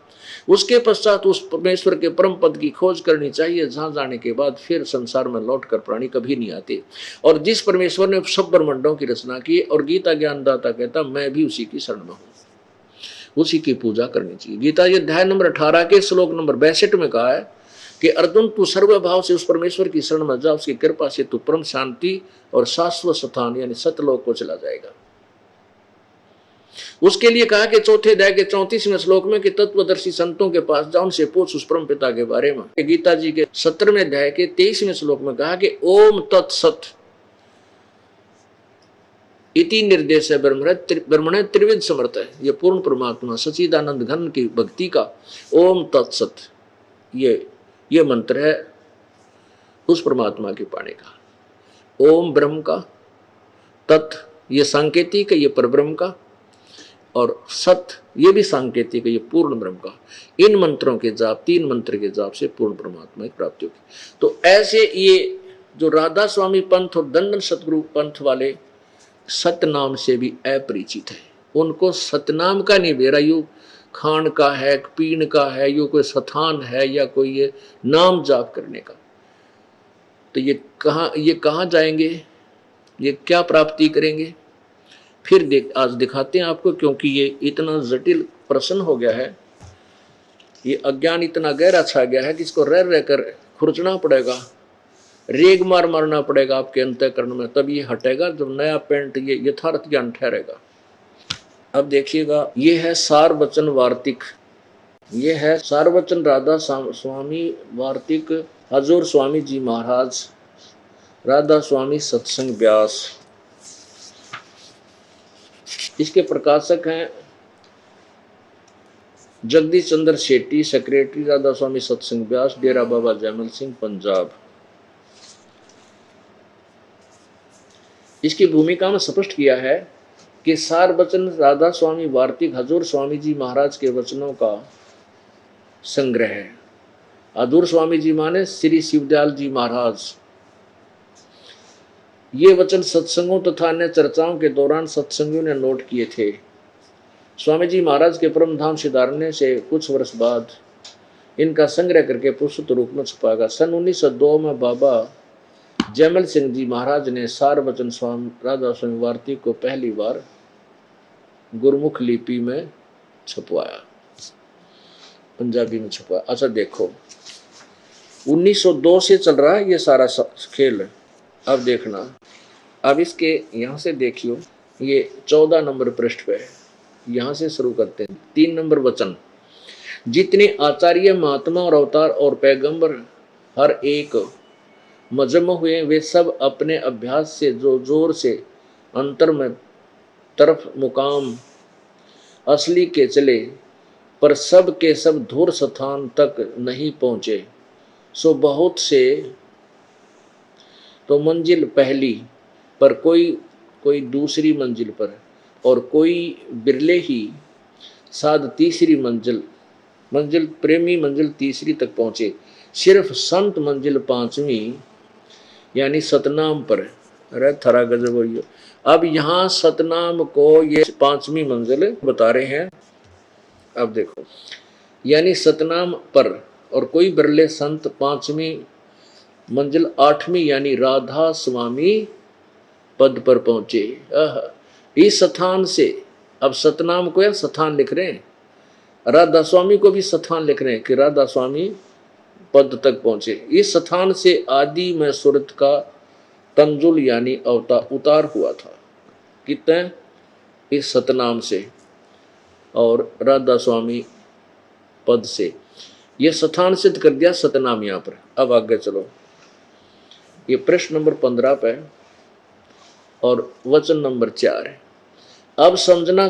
उसके पश्चात उस परमेश्वर के परम पद की खोज करनी चाहिए, जहां जाने के बाद फिर संसार में लौटकर प्राणी कभी नहीं आते। और जिस परमेश्वर ने सब ब्रह्मांडों की रचना की, और गीता ज्ञानदाता कहता मैं भी उसी की शरण में हूं, उसी की पूजा करनी चाहिए। गीता जी अध्याय नंबर 18 के श्लोक नंबर 62 में कहा है कि अर्जुन तू सर्वभाव से उस परमेश्वर की शरण में जा, उसकी कृपा से तू परम शांति और शाश्वत स्थान यानी सतलोक को चला जाएगा। उसके लिए कहा कि चौथे अध्याय के 34वें श्लोक में कि तत्वदर्शी संतों के पास जा, उनसे पूछ उस परम पिता के बारे में। गीता जी के 17वें अध्याय के 23वें श्लोक में कहा कि ओम तत्सत इति निर्देश है ब्रह्मण त्रिविध समर्थ है, ये पूर्ण परमात्मा सच्चिदानंद घन की भक्ति का ओम तत्सत, ये मंत्र है उस परमात्मा के पाने का। ओम ब्रह्म का, तत् ये सांकेतिक है, ये परब्रह्म का, और सत ये भी सांकेतिक है, ये पूर्ण ब्रह्म का। इन मंत्रों के जाप, 3 मंत्र के जाप से पूर्ण परमात्मा की प्राप्ति होगी। तो ऐसे ये जो राधा स्वामी पंथ और दंडन सतगुरु पंथ वाले सतनाम से भी अपरिचित है, उनको सतनाम का नहीं बेरा, यू खान का है, पीण का है, यू कोई स्थान है या कोई ये नाम जाप करने का। तो ये कहाँ जाएंगे, ये क्या प्राप्ति करेंगे? फिर आज दिखाते हैं आपको, क्योंकि ये इतना जटिल प्रश्न हो गया है, ये अज्ञान इतना गहरा छा गया है कि इसको रह रहकर खुरचना पड़ेगा, रेग मारना पड़ेगा आपके अंतःकरण में, तब ये हटेगा, जब नया पेंट ये यथार्थ ज्ञान ठहरेगा। अब देखिएगा, ये है सार वचन वार्तिक, ये है सार वचन राधा स्वामी वार्तिक, हजूर स्वामी जी महाराज, राधा स्वामी सत्संग व्यास। इसके प्रकाशक हैं जगदीश चंद्र शेट्टी, सेक्रेटरी राधा स्वामी सत्संग व्यास, डेरा बाबा जैमल सिंह, पंजाब। इसकी भूमिका में स्पष्ट किया है कि सार वचन राधा स्वामी वार्तिक हजूर स्वामी जी महाराज के वचनों का संग्रह है। अधूर स्वामी जी माने श्री शिवदयाल जी महाराज। ये वचन सत्संगों तथा अन्य चर्चाओं के दौरान सत्संगियों ने नोट किए थे। स्वामी जी महाराज के परम धाम सिधारने से कुछ वर्ष बाद इनका संग्रह करके पुस्तक रूप में छपा गया। सन 1902 में बाबा जयमल सिंह जी महाराज ने सार वचन स्वामी राधा स्वामी वार्तिक को पहली बार गुरमुख लिपि में छपवाया, पंजाबी में छपवाया। अच्छा देखो, 1902 से चल रहा है ये सारा खेल। अब देखना, अब इसके यहाँ से देखियो, ये 14 नंबर पृष्ठ पे है, यहाँ से शुरू करते हैं। 3 नंबर वचन, जितने आचार्य महात्मा और अवतार और पैगंबर हर एक मजम हुए, वे सब अपने अभ्यास से जो जोर से अंतर में तरफ मुकाम असली के चले, पर सब के सब धूर स्थान तक नहीं पहुँचे। सो बहुत से तो मंजिल पहली पर कोई दूसरी मंजिल पर, और कोई बिरले ही साध तीसरी मंजिल प्रेमी मंजिल तीसरी तक पहुँचे। सिर्फ संत मंजिल 5वीं यानी सतनाम पर। अरे थरा गजब हो। अब यहाँ सतनाम को ये 5वीं मंजिल बता रहे हैं। अब देखो, यानी सतनाम पर और कोई बिरले संत 5वीं मंजिल 8वीं यानी राधा स्वामी पद पर पहुंचे। इस स्थान से, अब सतनाम को या स्थान लिख रहे हैं, राधा स्वामी को भी स्थान लिख रहे हैं कि राधा स्वामी पद तक पहुंचे। इस स्थान से आदि में सूरत का तंजुल यानी उतार हुआ था। कितने? इस सतनाम से और राधा स्वामी पद से यह स्थान सिद्ध कर दिया सतनाम यहाँ पर। अब आगे चलो, ये प्रश्न नंबर 15 पे और वचन नंबर 4 है। अब समझना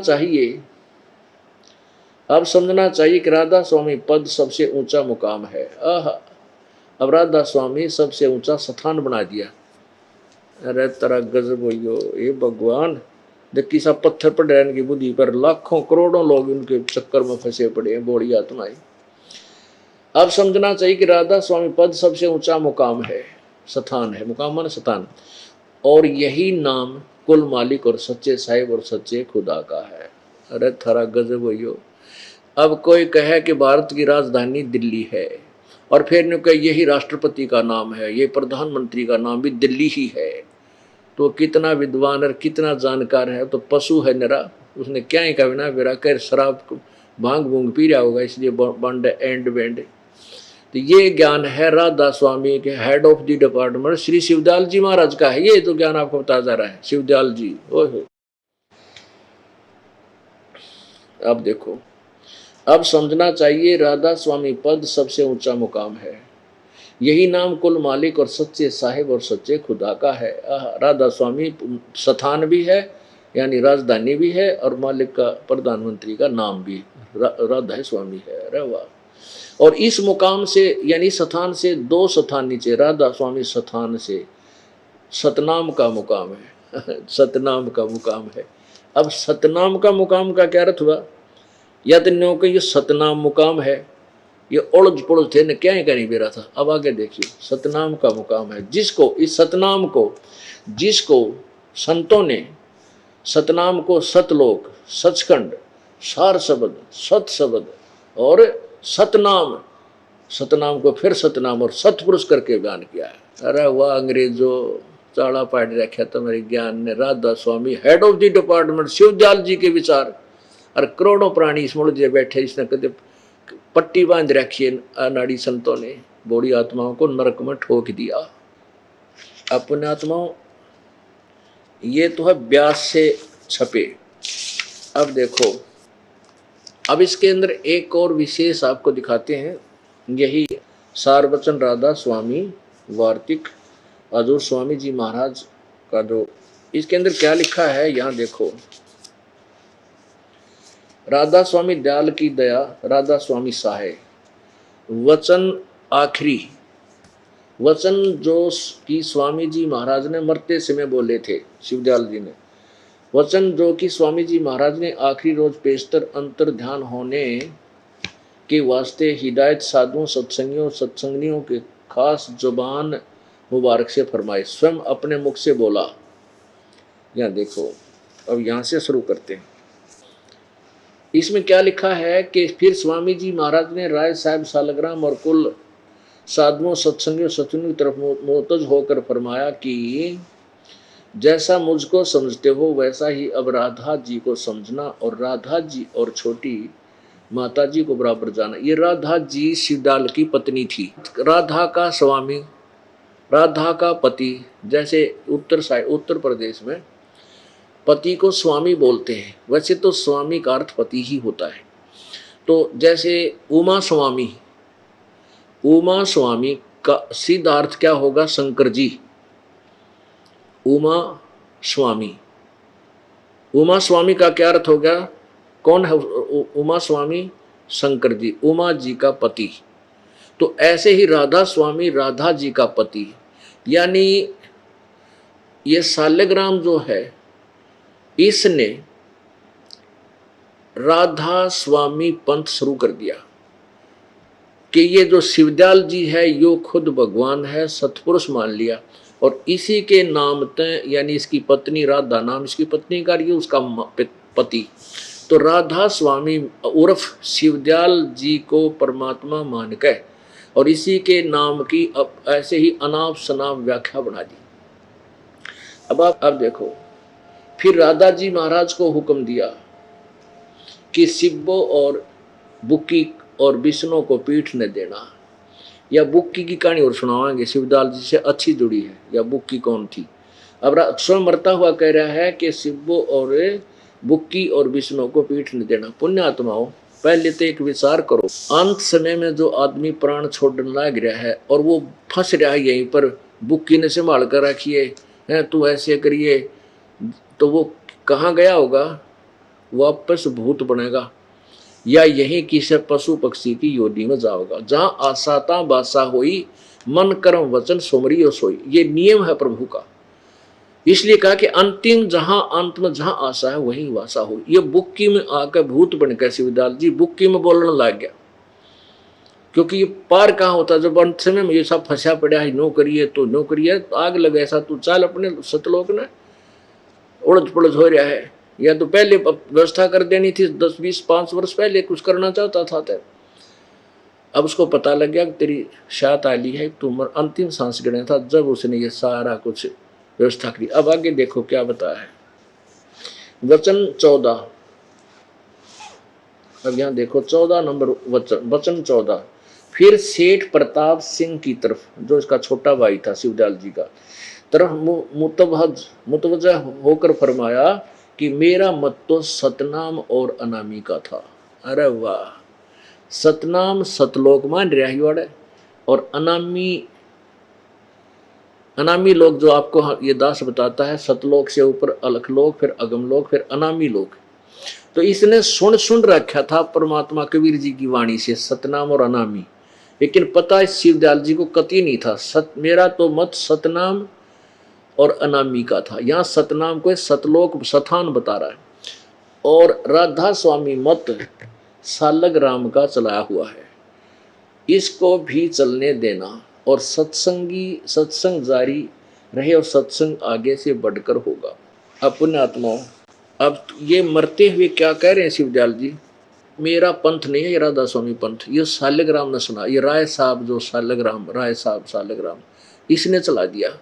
चाहिए कि राधा स्वामी पद सबसे ऊंचा मुकाम है। अब राधा स्वामी सबसे ऊंचा स्थान बना दिया। अरे तेरा गजब हो, ये भगवान देखी सा पत्थर पर डरने की बुद्धि पर लाखों करोड़ों लोग उनके चक्कर में फंसे पड़े हैं, बोड़ी आत्माएं। अब समझना चाहिए कि राधा स्वामी पद सबसे ऊंचा मुकाम है, स्थान है, मुकाम माने स्थान, और यही नाम कुल मालिक और सच्चे साहिब और सच्चे खुदा का है। अरे थारा गजब हो। अब कोई कहे कि भारत की राजधानी दिल्ली है, और फिर न कहे यही राष्ट्रपति का नाम है, ये प्रधानमंत्री का नाम भी दिल्ली ही है, तो कितना विद्वान और कितना जानकार है। तो पशु है निरा, उसने क्या ही कहा ना, मेरा कर शराब भांग भूंग पी रहा होगा, इसलिए बंड एंड बेंड। तो ये ज्ञान है राधा स्वामी के head of the department Shri Shivdayal ji Maharaj का है। ये तो ज्ञान आपको बता जा रहा है, शिवदयाल जी। ओहो, अब देखो, अब समझना चाहिए राधा स्वामी पद सबसे ऊंचा मुकाम है, यही नाम कुल मालिक और सच्चे साहिब और सच्चे खुदा का है। राधा स्वामी स्थान भी है यानी राजधानी भी है, और मालिक का प्रधानमंत्री का नाम भी राधा स्वामी है। अरे वाह। और इस मुकाम से यानी स्थान से 2 स्थान नीचे राधा स्वामी स्थान से सतनाम का मुकाम है। सतनाम का मुकाम है। अब सतनाम का मुकाम का क्या अर्थ हुआ? या तो न्यों कि ये सतनाम मुकाम है, ये उलझ पुलझ थे न क्या ही कहीं बेरा था। अब आगे देखिए, सतनाम का मुकाम है जिसको, इस सतनाम को जिसको संतों ने सतनाम को सतलोक, सचखंड, सार शब्द, सत शब्द और सतनाम को फिर सतनाम और सतपुरुष करके बयान किया है। अरे वाह, अंग्रेजों चाड़ा पाट रखा तुम्हारे ज्ञान ने। Radha Soami head of the department Shivdayal ji के विचार, और करोड़ों प्राणी इस मुड़ बैठे, इसने कदे पट्टी बांध रखी है अनाड़ी संतों ने, बूढ़ी आत्माओं को नरक में ठोक दिया। अपने आत्माओं, ये तो है व्यास से छपे। अब देखो, अब इसके अंदर एक और विशेष आपको दिखाते हैं, यही सारवचन राधा स्वामी वार्तिक अजूर स्वामी जी महाराज का जो इसके अंदर क्या लिखा है, यहाँ देखो। राधा स्वामी दयाल की दया, राधा स्वामी सहाय। वचन आखिरी वचन जो कि स्वामी जी महाराज ने मरते समय बोले थे, शिवदयाल जी ने, वचन जो कि स्वामी जी महाराज ने आखिरी रोज पेशतर अंतर ध्यान होने के वास्ते हिदायत साधुओं सत्संगियों सत्संगियों के खास जुबान मुबारक से फरमाए, स्वयं अपने मुख से बोला। यहाँ देखो, अब यहाँ से शुरू करते हैं। इसमें क्या लिखा है कि फिर स्वामी जी महाराज ने राय साहब सालग्राम और कुल साधुओं सत्संगियों सत्संगियों की तरफ मोतज होकर फरमाया कि जैसा मुझको समझते हो वैसा ही अब राधा जी को समझना, और राधा जी और छोटी माता जी को बराबर जाना। ये राधा जी शिवदाल की पत्नी थी। राधा का स्वामी, राधा का पति, जैसे उत्तर प्रदेश में पति को स्वामी बोलते हैं, वैसे तो स्वामी का अर्थ पति ही होता है। तो जैसे उमा स्वामी का सीधा अर्थ क्या होगा? शंकर जी। उमा स्वामी का क्या अर्थ होगा? कौन है उमा स्वामी? शंकर जी, उमा जी का पति। तो ऐसे ही राधा स्वामी राधा जी का पति, यानी ये सालग्राम जो है इसने राधा स्वामी पंथ शुरू कर दिया कि ये जो शिवदयाल जी है यो खुद भगवान है, सतपुरुष मान लिया, और इसी के नाम तय, यानी इसकी पत्नी राधा, नाम इसकी पत्नी का, ये उसका पति। तो राधा स्वामी उर्फ शिवदयाल जी को परमात्मा मान के और इसी के नाम की अब ऐसे ही अनाप शनाप व्याख्या बना दी। अब देखो, फिर राधा जी महाराज को हुक्म दिया कि शिब्बो और बुक्की और विष्णु को पीठ न देना। या बुक्की की कहानी और सुनावाएंगे, शिवदयाल जी से अच्छी जुड़ी है। या बुक्की कौन थी? अब स्वयं मरता हुआ कह रहा है कि शिब्बो और बुक्की और विष्णु को पीठ न देना। पुण्यात्माओं, पहले तो एक विचार करो, अंत समय में जो आदमी प्राण छोड़ने लग रहा है और वो फंस रहा है यहीं पर, बुक्की ने संभाल कर रखिए है, तू ऐसे करिए, तो वो कहाँ गया होगा? वापस भूत बनेगा या यहीं किसी पशु पक्षी की योनि में जाओगा। जहाँ आसाता बासा होई, मन कर्म वचन सोमरी और सोई। ये नियम है प्रभु का। इसलिए कहा कि अंतिम जहां अंत में जहां आशा है वहीं वासा हो। ये बुक्की में आकर भूत बन गए शिवदयाल जी, बुक्की में बोलने लग गया, क्योंकि ये पार कहाँ होता। जब अंत समय में ये सब फंसा पड़ा है, नो करिए तो नो करिए, आग लगे ऐसा तू चाल अपने सतलोक ने उड़द पुड़द हो रहा है। या तो पहले व्यवस्था कर देनी थी, 10-20-5 वर्ष पहले कुछ करना चाहता था तो अब उसको पता लग गया कि तेरी शात आली है, तुम अंतिम सांस गिरना था, जब उसने ये सारा कुछ व्यवस्था करी। अब आगे देखो क्या बताया है, वचन 14। अब यहाँ देखो 14 नंबर वचन 14। फिर सेठ प्रताप सिंह की तरफ, जो इसका छोटा भाई था शिवदयाल जी का, तरफ मुतवज्जा होकर फरमाया कि मेरा मत तो सतनाम और अनामी का था। अरे वाह, सतनाम सतलोक मान रहा है, और अनामी लोक जो आपको ये दास बताता है, सतलोक से ऊपर अलखलोक, फिर अगमलोक, फिर अनामी लोक। तो इसने सुन रखा था परमात्मा कबीर जी की वाणी से सतनाम और अनामी, लेकिन पता इस शिवदयाल जी को कतई नहीं था। मेरा तो मत सतनाम और अनामी का था। यहाँ सतनाम को सतलोक सथान बता रहा है, और राधा स्वामी मत सालग्राम का चलाया हुआ है, इसको भी चलने देना, और सत्संग जारी रहे, और सत्संग आगे से बढ़कर होगा। अब पुण्यात्माओं, अब ये मरते हुए क्या कह रहे हैं शिवदयाल जी, मेरा पंथ नहीं है ये राधा स्वामी पंथ, ये सालग्राम ने सुना, ये राय साहब जो राय साहब सालग्राम इसने चला दिया,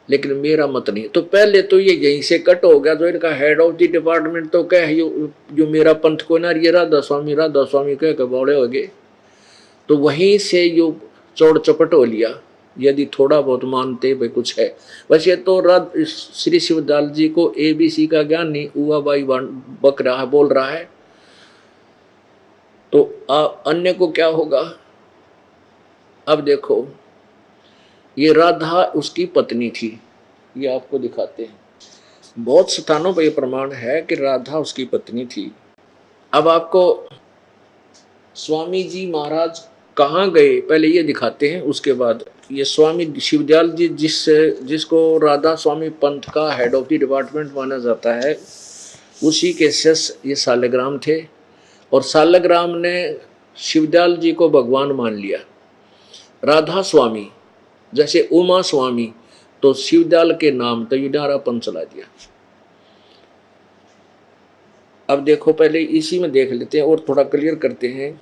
लेकिन मेरा मत नहीं। तो पहले तो ये यहीं से कट हो गया, जो इनका हेड ऑफ द डिपार्टमेंट तो क्या है, जो मेरा पंथ को ना, ये राधा स्वामी कह के बौड़े हो गए, तो वहीं से यो चौड़ चपट हो लिया। यदि थोड़ा बहुत मानते भाई कुछ है, वैसे तो श्री शिवदयाल जी को ABC का ज्ञान नहीं, उआ बाई बक रहा है, बोल रहा है, तो अन्य को क्या होगा। अब देखो, ये राधा उसकी पत्नी थी, ये आपको दिखाते हैं, बहुत स्थानों पर यह प्रमाण है कि राधा उसकी पत्नी थी। अब आपको स्वामी जी महाराज कहाँ गए पहले ये दिखाते हैं, उसके बाद ये स्वामी शिवदयाल जी जिसको राधा स्वामी पंथ का हेड ऑफ द डिपार्टमेंट माना जाता है, उसी के शिष्य ये सालग्राम थे। और सालग्राम ने शिवदयाल जी को भगवान मान लिया। राधा स्वामी जैसे उमा स्वामी, तो शिवदयाल के नाम तो युडारापन चला दिया। अब देखो, पहले इसी में देख लेते हैं और थोड़ा क्लियर करते हैं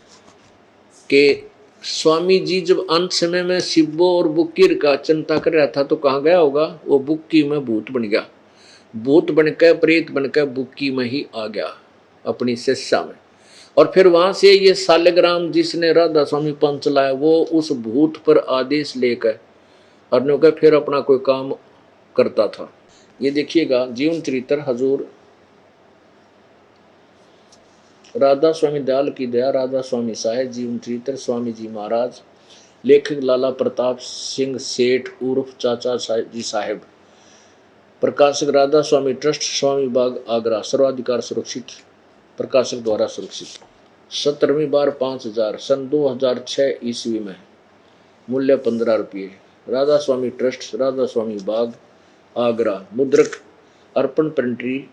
कि स्वामी जी जब अंत समय में शिवो और बुक्की का चिंता कर रहा था तो कहाँ गया होगा? वो बुक्की में भूत बन गया, भूत बनकर प्रेत बनकर बुक्की में ही आ गया अपनी शिष्या में। और फिर वहां से ये सालग्राम जिसने राधा स्वामी पंथ चलाया, वो उस भूत पर आदेश लेकर और फिर अपना कोई काम करता था। ये देखिएगा जीवन चरित्र हजूर राधा स्वामी दयाल की दया, राधा स्वामी साहेब, जीवन चरित्र स्वामी जी महाराज, लेखक लाला प्रताप सिंह सेठ उर्फ चाचा जी साहेब, प्रकाशक राधा स्वामी ट्रस्ट, स्वामी बाग आगरा, सर्वाधिकार सुरक्षित, प्रकाशक द्वारा सुरक्षित। 17वीं बार 5000, सन 2006 ईस्वी में, मूल्य 15 रुपये। राधा स्वामी ट्रस्ट, राधा स्वामी बाग आगरा, मुद्रक अर्पण प्रिंटरी,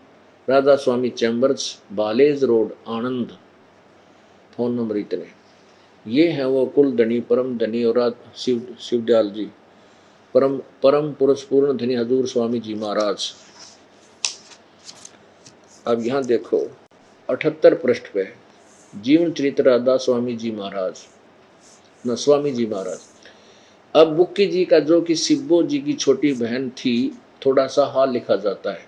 राधा स्वामी चैम्बर्स, बालेज रोड, आनंद। फोन नंबर इतने। ये हैं वो कुल धनी, परम धनी और शिवदयाल जी, परम पुरुष पूर्ण धनी हजूर स्वामी जी महाराज। अब यहाँ देखो 78 पृष्ठ पे जीवन चरित्र राधा स्वामी जी महाराज, न स्वामी जी महाराज। अब बुक्की जी का जो कि शिवो जी की छोटी बहन थी, थोड़ा सा हाल लिखा जाता है।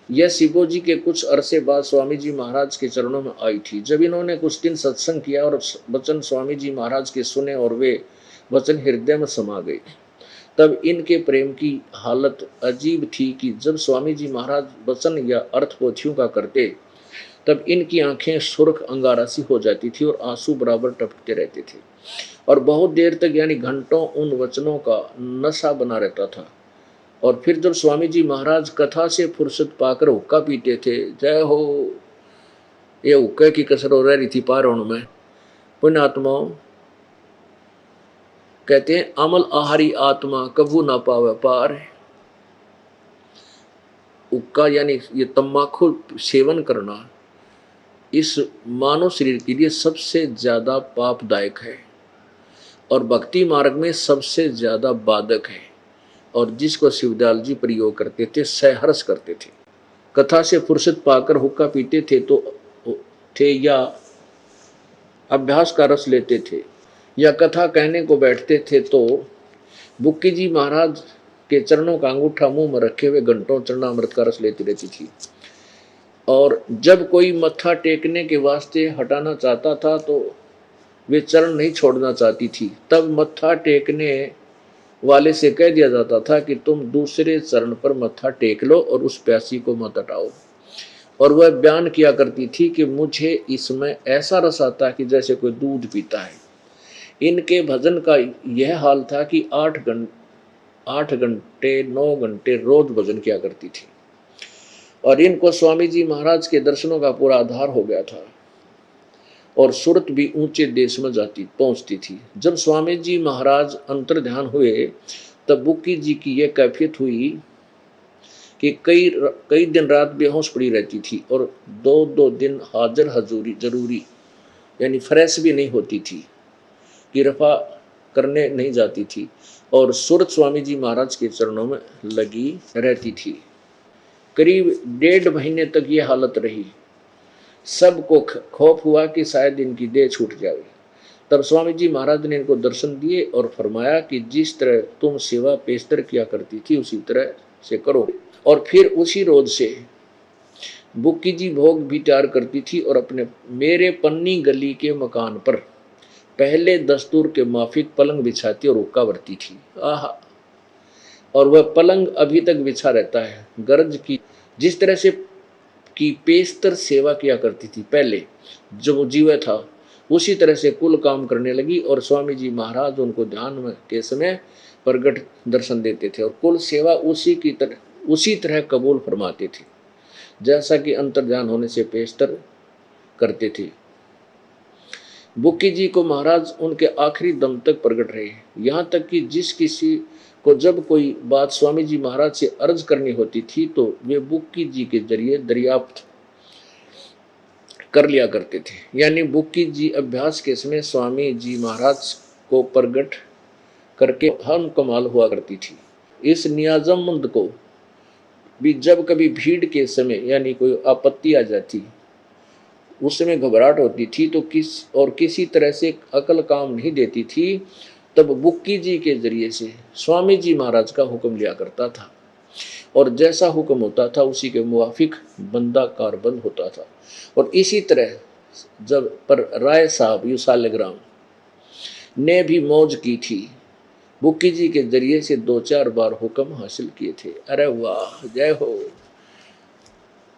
यह शिवो जी के कुछ अरसे बाद स्वामी जी महाराज के चरणों में आई थी। जब इन्होंने कुछ दिन सत्संग किया और वचन स्वामी जी महाराज के सुने और वे वचन हृदय में समा गए, तब इनके प्रेम की हालत अजीब थी कि जब स्वामी जी महाराज वचन या अर्थ पोथियों का करते, तब इनकी आंखें सुर्ख अंगारा सी हो जाती थी और आंसू बराबर टपकते रहते थे और बहुत देर तक यानी घंटों उन वचनों का नशा बना रहता था। और फिर जब स्वामी जी महाराज कथा से फुर्सत पाकर हुक्का पीते थे, जय हो, ये हुक्के की कसर हो रही थी पारों में। पुण्यात्माओं कहते हैं, अमल आहारी आत्मा कभू ना पावे पार। हुक्का यानी ये तंबाकू सेवन करना इस मानव शरीर के लिए सबसे ज्यादा पापदायक है और भक्ति मार्ग में सबसे ज्यादा बाधक है, और जिसको शिवदयाल जी प्रयोग करते थे, सहर्ष करते थे। कथा से फुर्सत पाकर हुक्का पीते थे या अभ्यास का रस लेते थे या कथा कहने को बैठते थे, तो बुक्की जी महाराज के चरणों का अंगूठा मुंह में रखे हुए घंटों चरणामृत का रस लेती रहती थी। और जब कोई मत्था टेकने के वास्ते हटाना चाहता था तो वे चरण नहीं छोड़ना चाहती थी। तब मत्था टेकने वाले से कह दिया जाता था कि तुम दूसरे चरण पर मत्था टेक लो और उस प्यासी को मत हटाओ। और वह बयान किया करती थी कि मुझे इसमें ऐसा रस आता है कि जैसे कोई दूध पीता है। इनके भजन का यह हाल था कि 8 घंटे 9 घंटे रोज भजन किया करती थी और इनको स्वामी जी महाराज के दर्शनों का पूरा आधार हो गया था और सूरत भी ऊंचे देश में पहुंचती थी। जब स्वामी जी महाराज अंतर्ध्यान हुए तब बुक्की जी की यह कैफियत हुई कि कई दिन रात बेहोश पड़ी रहती थी और 2 दिन हाजिर हजूरी जरूरी यानी फ्रेश भी नहीं होती थी, गिरफा करने नहीं जाती थी और सूरत स्वामी जी महाराज के चरणों में लगी रहती थी। करीब 1.5 महीने तक ये हालत रही। सबको खौफ हुआ कि शायद इनकी देह छूट जाए। तब स्वामी जी महाराज ने इनको दर्शन दिए और फरमाया कि जिस तरह तुम सेवा पेशतर किया करती थी उसी तरह से करो। और फिर उसी रोज से बुक्की जी भोग भी तैयार करती थी और अपने मेरे पन्नी गली के मकान पर पहले दस्तूर के माफिक पलंग बिछाती और हुक्का भरती थी। आहा, और वह पलंग अभी तक बिछा रहता है। गरज की जिस तरह से की पेशतर सेवा किया करती थी पहले जब वो जीवा था, उसी तरह से कुल काम करने लगी और स्वामी जी महाराज उनको ध्यान में के समय प्रगट दर्शन देते थे और कुल सेवा उसी तरह कबूल फरमाते थे जैसा कि अंतर्ध्यान होने से पेशतर करते थे। बुक्की जी को महाराज उनके आखिरी दम तक प्रकट रहे, यहाँ तक कि जिस किसी को जब कोई बात स्वामी जी महाराज से अर्ज करनी होती थी तो वे बुक्की जी के जरिए दरियाफ्त कर लिया करते थे। यानी बुक्की जी अभ्यास के समय स्वामी जी महाराज को प्रगट करके हम कमाल हुआ करती थी। इस नियाजमंद को भी जब कभी भीड़ के समय यानी कोई आपत्ति आ जाती, उस समय घबराहट होती थी तो किसी तरह से अकल काम नहीं देती थी, तब बुक्की जी के जरिए से स्वामी जी महाराज का हुक्म लिया करता था और जैसा हुक्म होता था उसी के मुवाफिक बंदा कारबंद होता था। और इसी तरह जब पर राय साहब यूसालेग्राम ने भी मौज की थी, बुक्की जी के जरिए से 2-4 बार हुक्म हासिल किए थे। अरे वाह, जय हो।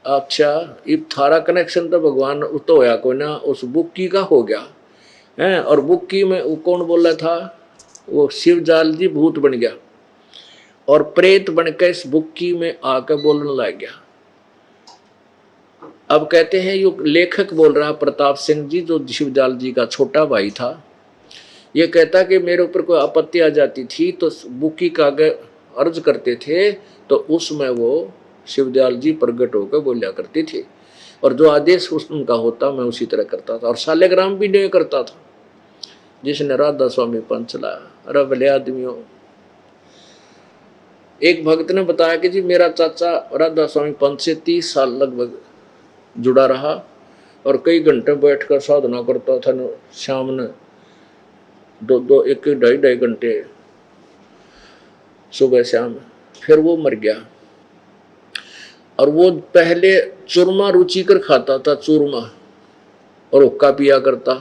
अच्छा, इब थारा कनेक्शन तो भगवान तो होया कोई ना, उस बुक्की का हो गया है। और बुक्की में वो कौन बोला था, वो शिवजाल जी भूत बन गया और प्रेत बनकर इस बुक्की में आकर बोलने लग गया। अब कहते हैं ये लेखक बोल रहा प्रताप सिंह जी, जो शिवजाल जी का छोटा भाई था, ये कहता कि मेरे ऊपर कोई आपत्ति आ जाती थी तो बुक्की का आगे अर्ज करते थे तो उसमें वो शिवदयाल जी प्रगट होकर बोलिया करते थे और जो आदेश उनका होता मैं उसी तरह करता था। और सालेग्राम भी नहीं करता था जिसने राधा स्वामी पंथ चलाया। अरे भले आदमियों, एक भक्त ने बताया कि जी मेरा चाचा राधा स्वामी पंथ से 30 साल लगभग जुड़ा रहा और कई घंटे बैठकर साधना करता था। शाम ने 2-2 घंटे सुबह शाम। फिर वो मर गया और वो पहले चूरमा रुचिकर खाता था, चूरमा, और हुक्का पिया करता,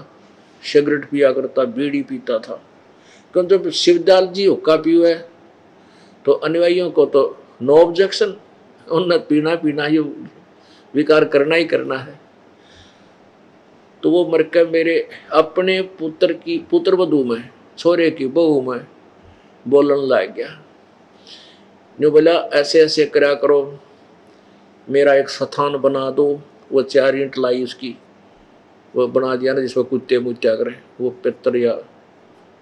सिगरेट पिया करता, बीड़ी पीता था। क्यों, जब शिवदयाल जी हुक्का पिए तो अनुयायियों को तो नो ऑब्जेक्शन, उन्हें पीना ही विकार करना ही करना है। तो वो मरकर मेरे अपने पुत्र वधू में, छोरे की बहू में बोलने लग गया। जो बोला ऐसे ऐसे करा करो, मेरा एक स्थान बना दो। वो 4 ईंट लाई उसकी, वो बना दिया ना जिसमें कुत्ते मुत्या करें, वो पितर या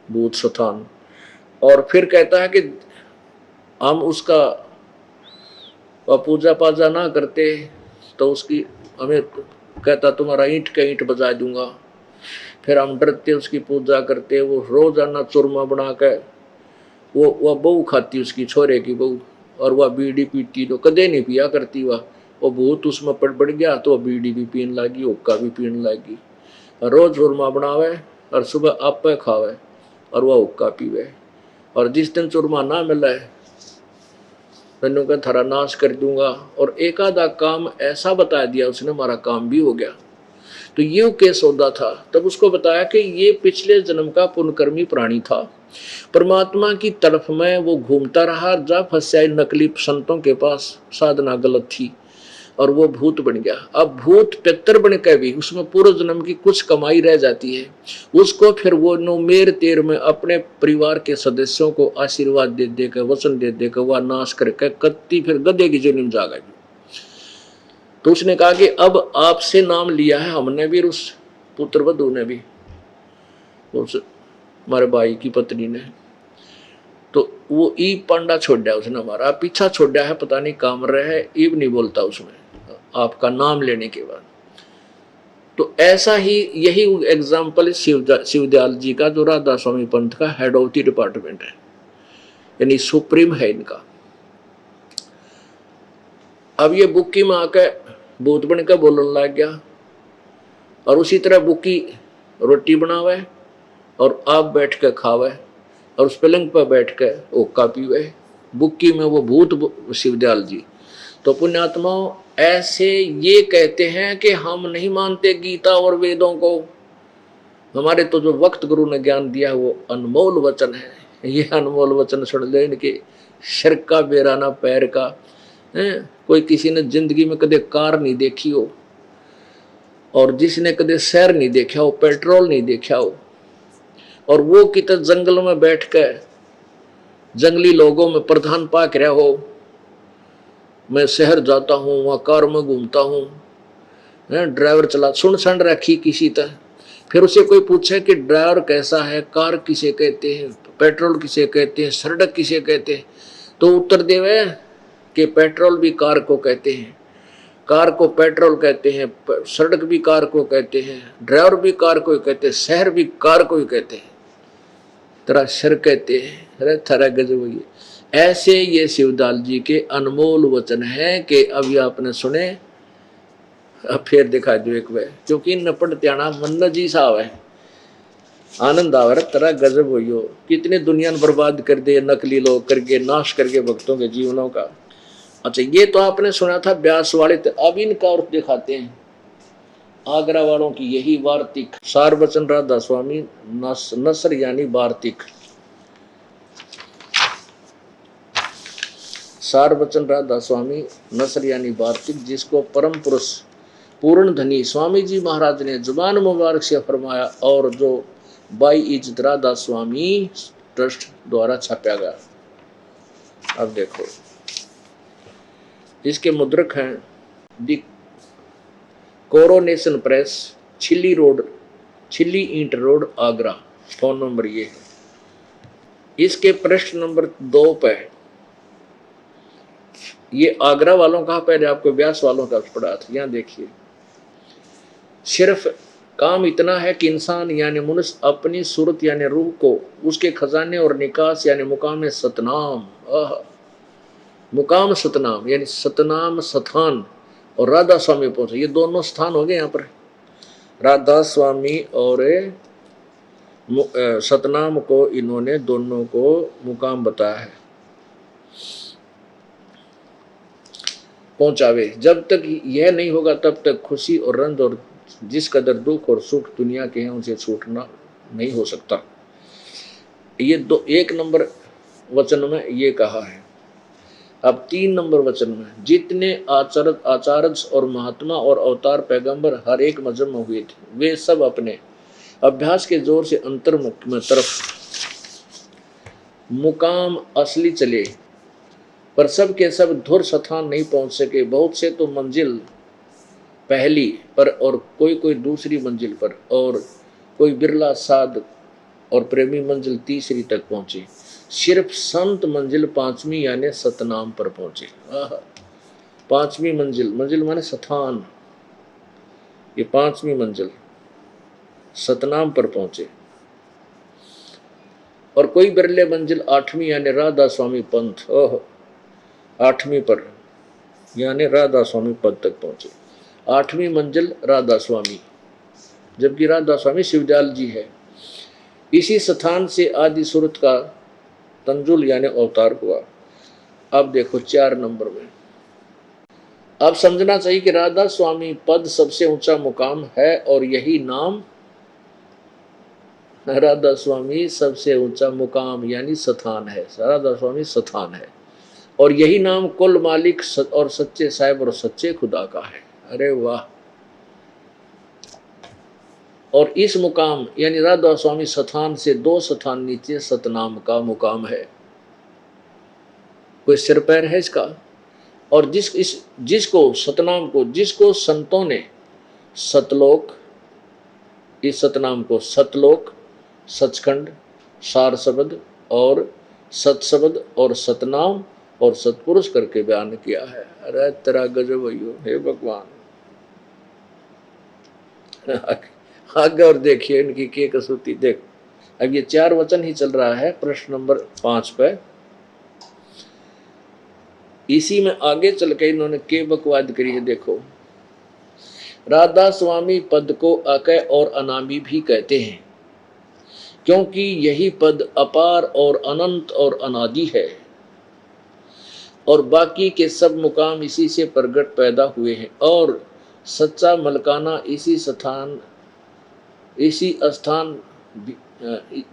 भूत स्थान। और फिर कहता है कि हम उसका पूजा पाजा ना करते तो उसकी हमें कहता तुम्हारा ईंट का ईंट बजा दूंगा। फिर हम डरते उसकी पूजा करते। वो रोजाना चूरमा बना के वो बहू खाती, उसकी छोरे की बहू, और वह बीड़ी पीती तो कदे नहीं पिया करती। वह वो भूत उसमें पड़ गया तो वह बीड़ी भी पीने लगी, हुक्का भी पीने लगी। रोज चूरमा बनावे और सुबह आपे खावे और वह हुक्का पीवे। और जिस दिन चूरमा ना मिले मैंने कहा थारा नाश कर दूंगा। और एक आधा काम ऐसा बता दिया उसने, हमारा काम भी हो गया। तो ये केस होता था। तब उसको बताया कि ये पिछले जन्म का पुण्यकर्मी प्राणी था, परमात्मा की तरफ में वो घूमता रहा, जा फंसा नकली संतों के पास, साधना गलत थी और वो भूत बन गया। अब भूत पितर बन के भी उसमें पूर्व जन्म की कुछ कमाई रह जाती है, उसको फिर वो नुमेर तेर में अपने परिवार के सदस्यों को आशीर्वाद दे देकर, वचन दे देकर वह नाश करके कत्ती फिर गधे की जन्म जाएगी। तो उसने कहा कि अब आपसे नाम लिया है हमने भी, उस पुत्र वधू ने भी, उस हमारे भाई की पत्नी ने। तो वो ई पांडा छोड़ा उसने, हमारा पीछा छोड़ा है, पता नहीं काम रहे है, ईब नहीं बोलता उसमें आपका नाम लेने के बाद। तो ऐसा ही यही एग्जाम्पल शिवदयाल जी का, जो राधा स्वामी पंथ का हेड ऑफ द डिपार्टमेंट है, यानी सुप्रीम है इनका। अब ये बुक्की में आकर भूत बन कर बोलने लग गया और उसी तरह बुक्की रोटी बनावे और आप बैठ कर खावे और उस पलंग पर बैठ कर हुक्का पीवे। बुक्की में वो भूत शिवदयाल जी। तो पुण्यात्माओं, ऐसे ये कहते हैं कि हम नहीं मानते गीता और वेदों को, हमारे तो जो वक्त गुरु ने ज्ञान दिया वो अनमोल वचन है। ये अनमोल वचन सुन ले, इनके सिर का बेराना पैर का है। कोई किसी ने जिंदगी में कदे कार नहीं देखी हो और जिसने कदे शहर नहीं देखा हो, पेट्रोल नहीं देखा हो, और वो कितने जंगल में बैठ कर जंगली लोगों में प्रधान पाक रहा हो, मैं शहर जाता हूँ, वहाँ कार में घूमता हूँ, ड्राइवर चला, सुन रखी किसी तरह। फिर उसे कोई पूछे कि ड्राइवर कैसा है, कार किसे कहते हैं, पेट्रोल किसे कहते हैं, सड़क किसे कहते हैं, तो उत्तर देवे कि पेट्रोल भी कार को कहते हैं कार को पेट्रोल कहते हैं, सड़क भी कार को कहते हैं, ड्राइवर भी कार को ही कहते हैं, शहर भी कार को ही कहते हैं, तेरा शर कहते हैं। अरे थरा गजब हुई। ऐसे ये शिवदाल जी के अनमोल वचन हैं कि अभी आपने सुने, अब फिर दिखा दो एक बार, क्योंकि नपट त्याना मन जी साहब है, आनंद आवर तरह गजब हुई हो। कितने दुनिया बर्बाद कर दे नकली लोग करके, नाश करके भक्तों के जीवनों का। अच्छा ये तो आपने सुना था ब्यास वाले, अब इनका और दिखाते हैं आगरा वालों की यही वार्तिक। सारवचन राधा स्वामी नसर यानी वार्तिक, सारवचन राधा स्वामी नसर यानी वार्तिक, जिसको परम पुरुष पूर्ण धनी स्वामी जी महाराज ने जुबान मुबारक से फरमाया और जो बाई इज्जत राधा स्वामी ट्रस्ट द्वारा छापा गया। अब देखो इसके मुद्रक हैं दी कोरोनेशन प्रेस, छिल्ली रोड, छिल्ली ईंट रोड, आगरा। फोन नंबर ये है। इसके पृष्ठ नंबर 2 पे, ये आगरा वालों का, पहले आपको व्यास वालों का पढ़ा था। यहाँ देखिए, सिर्फ काम इतना है कि इंसान यानी मनुष्य अपनी सूरत यानी रूह को उसके खजाने और निकास यानी मुकाम सतनाम, मुकाम सतनाम यानी सतनाम स्थान और राधा स्वामी पहुंचे। ये दोनों स्थान हो गए यहाँ पर, राधा स्वामी और सतनाम को इन्होंने दोनों को मुकाम बताया है। पहुंचावे, जब तक यह नहीं होगा तब तक खुशी और रंज और जिस कदर दुख और सुख दुनिया के हैं उनसे छूटना नहीं हो सकता। ये 1 नंबर वचन में ये कहा है। अब 3 नंबर वचन में, जितने आचार्य और महात्मा और अवतार पैगंबर हर एक मजहब में हुए थे, वे सब अपने अभ्यास के जोर से अंतर्मुख में तरफ मुकाम असली चले, पर सब के सब धुर स्थान नहीं पहुंच सके। बहुत से तो मंजिल पहली पर और कोई दूसरी मंजिल पर, और कोई बिरला साध और प्रेमी मंजिल तीसरी तक पहुंचे। सिर्फ संत मंजिल 5वीं यानी सतनाम पर पहुंचे। 5वीं मंजिल, मंजिल माने स्थान, ये 5वीं मंजिल सतनाम पर पहुंचे। और कोई बिरले मंजिल 8वीं यानी राधा स्वामी पंथ, 8वीं पर यानी राधा स्वामी पद तक पहुंचे। 8वीं मंजिल राधा स्वामी, जबकि राधा स्वामी शिवदयाल जी है। इसी स्थान से आदि सूरत का तंजुल यानी अवतार हुआ। अब देखो 4 नंबर में, अब समझना चाहिए कि राधा स्वामी पद सबसे ऊंचा मुकाम है और यही नाम, राधा स्वामी सबसे ऊंचा मुकाम यानी स्थान है, राधा स्वामी स्थान है, और यही नाम कुल मालिक और सच्चे साहिब और सच्चे खुदा का है। अरे वाह। और इस मुकाम यानी राधा स्वामी स्थान से 2 स्थान नीचे सतनाम का मुकाम है। कोई सिर पैर है इसका। और जिसको सतनाम को, जिसको संतों ने सतलोक, इस सतनाम को सतलोक, सचखंड, सार शब्द और सतशब्द और सतनाम और सतपुरुष करके बयान किया है। अरे तेरा गजब हो, हे भगवान। आगे और देखिए इनकी के कसूती देख। अब ये 4 वचन ही चल रहा है प्रश्न नंबर 5 पे। इसी में आगे चल के इन्होंने के बकवाद करी है। देखो, राधा स्वामी पद को अकय और अनामी भी कहते हैं, क्योंकि यही पद अपार और अनंत और अनादि है, और बाकी के सब मुकाम इसी से प्रगट पैदा हुए हैं, और सच्चा मलकाना इसी स्थान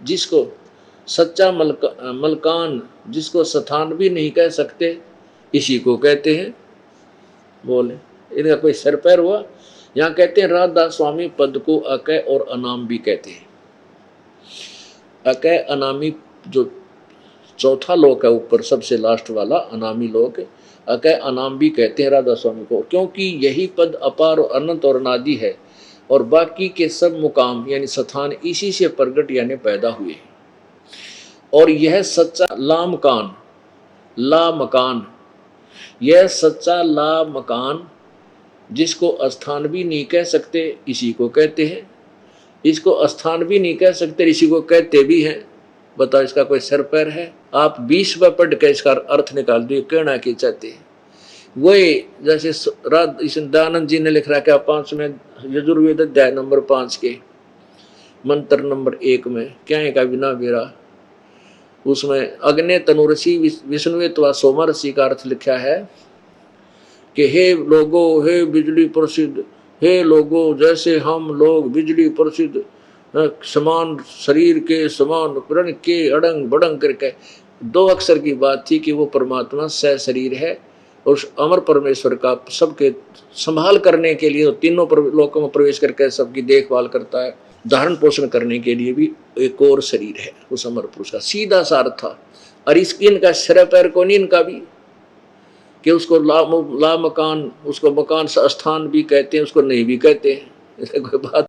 जिसको सच्चा मलकान जिसको स्थान भी नहीं कह सकते, इसी को कहते हैं। बोले इनका कोई सर पैर हुआ। यहाँ कहते हैं राधा स्वामी पद को अकय और अनाम भी कहते हैं। अकय अनामी जो चौथा लोक है ऊपर सबसे लास्ट वाला अनामी लोक, अकय अनाम भी कहते हैं राधा स्वामी को, क्योंकि यही पद अपार और अनंत और अनादि है, और बाकी के सब मुकाम यानी स्थान इसी से प्रगट यानी पैदा हुए। और यह सच्चा ला मकान, यह सच्चा ला मकान जिसको स्थान भी नहीं कह सकते इसी को कहते हैं, इसको स्थान भी नहीं कह सकते इसी को कहते भी हैं। बताओ इसका कोई सर पैर है? आप 20 बार पढ़ के इसका अर्थ निकाल दिए, कहना क्या चाहते हैं। वही जैसे दयानंद जी ने लिख रखा 5 में यजुर्वेद अध्याय नंबर 5 के मंत्र नंबर 1 में क्या है का बिना बेरा, उसमें अग्नि तनुऋषि विष्णुत्वा सोमा ऋषि का अर्थ लिखा है कि हे लोगो, हे बिजली प्रसिद्ध, हे लोगो, जैसे हम लोग बिजली प्रसिद्ध समान शरीर के समान प्रण के अड़ंग बड़ंग करके 2 अक्षर की बात थी कि वो परमात्मा सह शरीर है। उस अमर परमेश्वर का सबके संभाल करने के लिए तीनों लोकों में प्रवेश करके सबकी देखभाल करता है, धारण पोषण करने के लिए भी एक और शरीर है उस अमर पुरुष का। सीधा सा अर्थ था। और इनका सिर पैर को नहीं, इनका भी कि उसको ला मकान, उसको मकान स्थान भी कहते हैं, उसको नहीं भी कहते हैं, कोई बात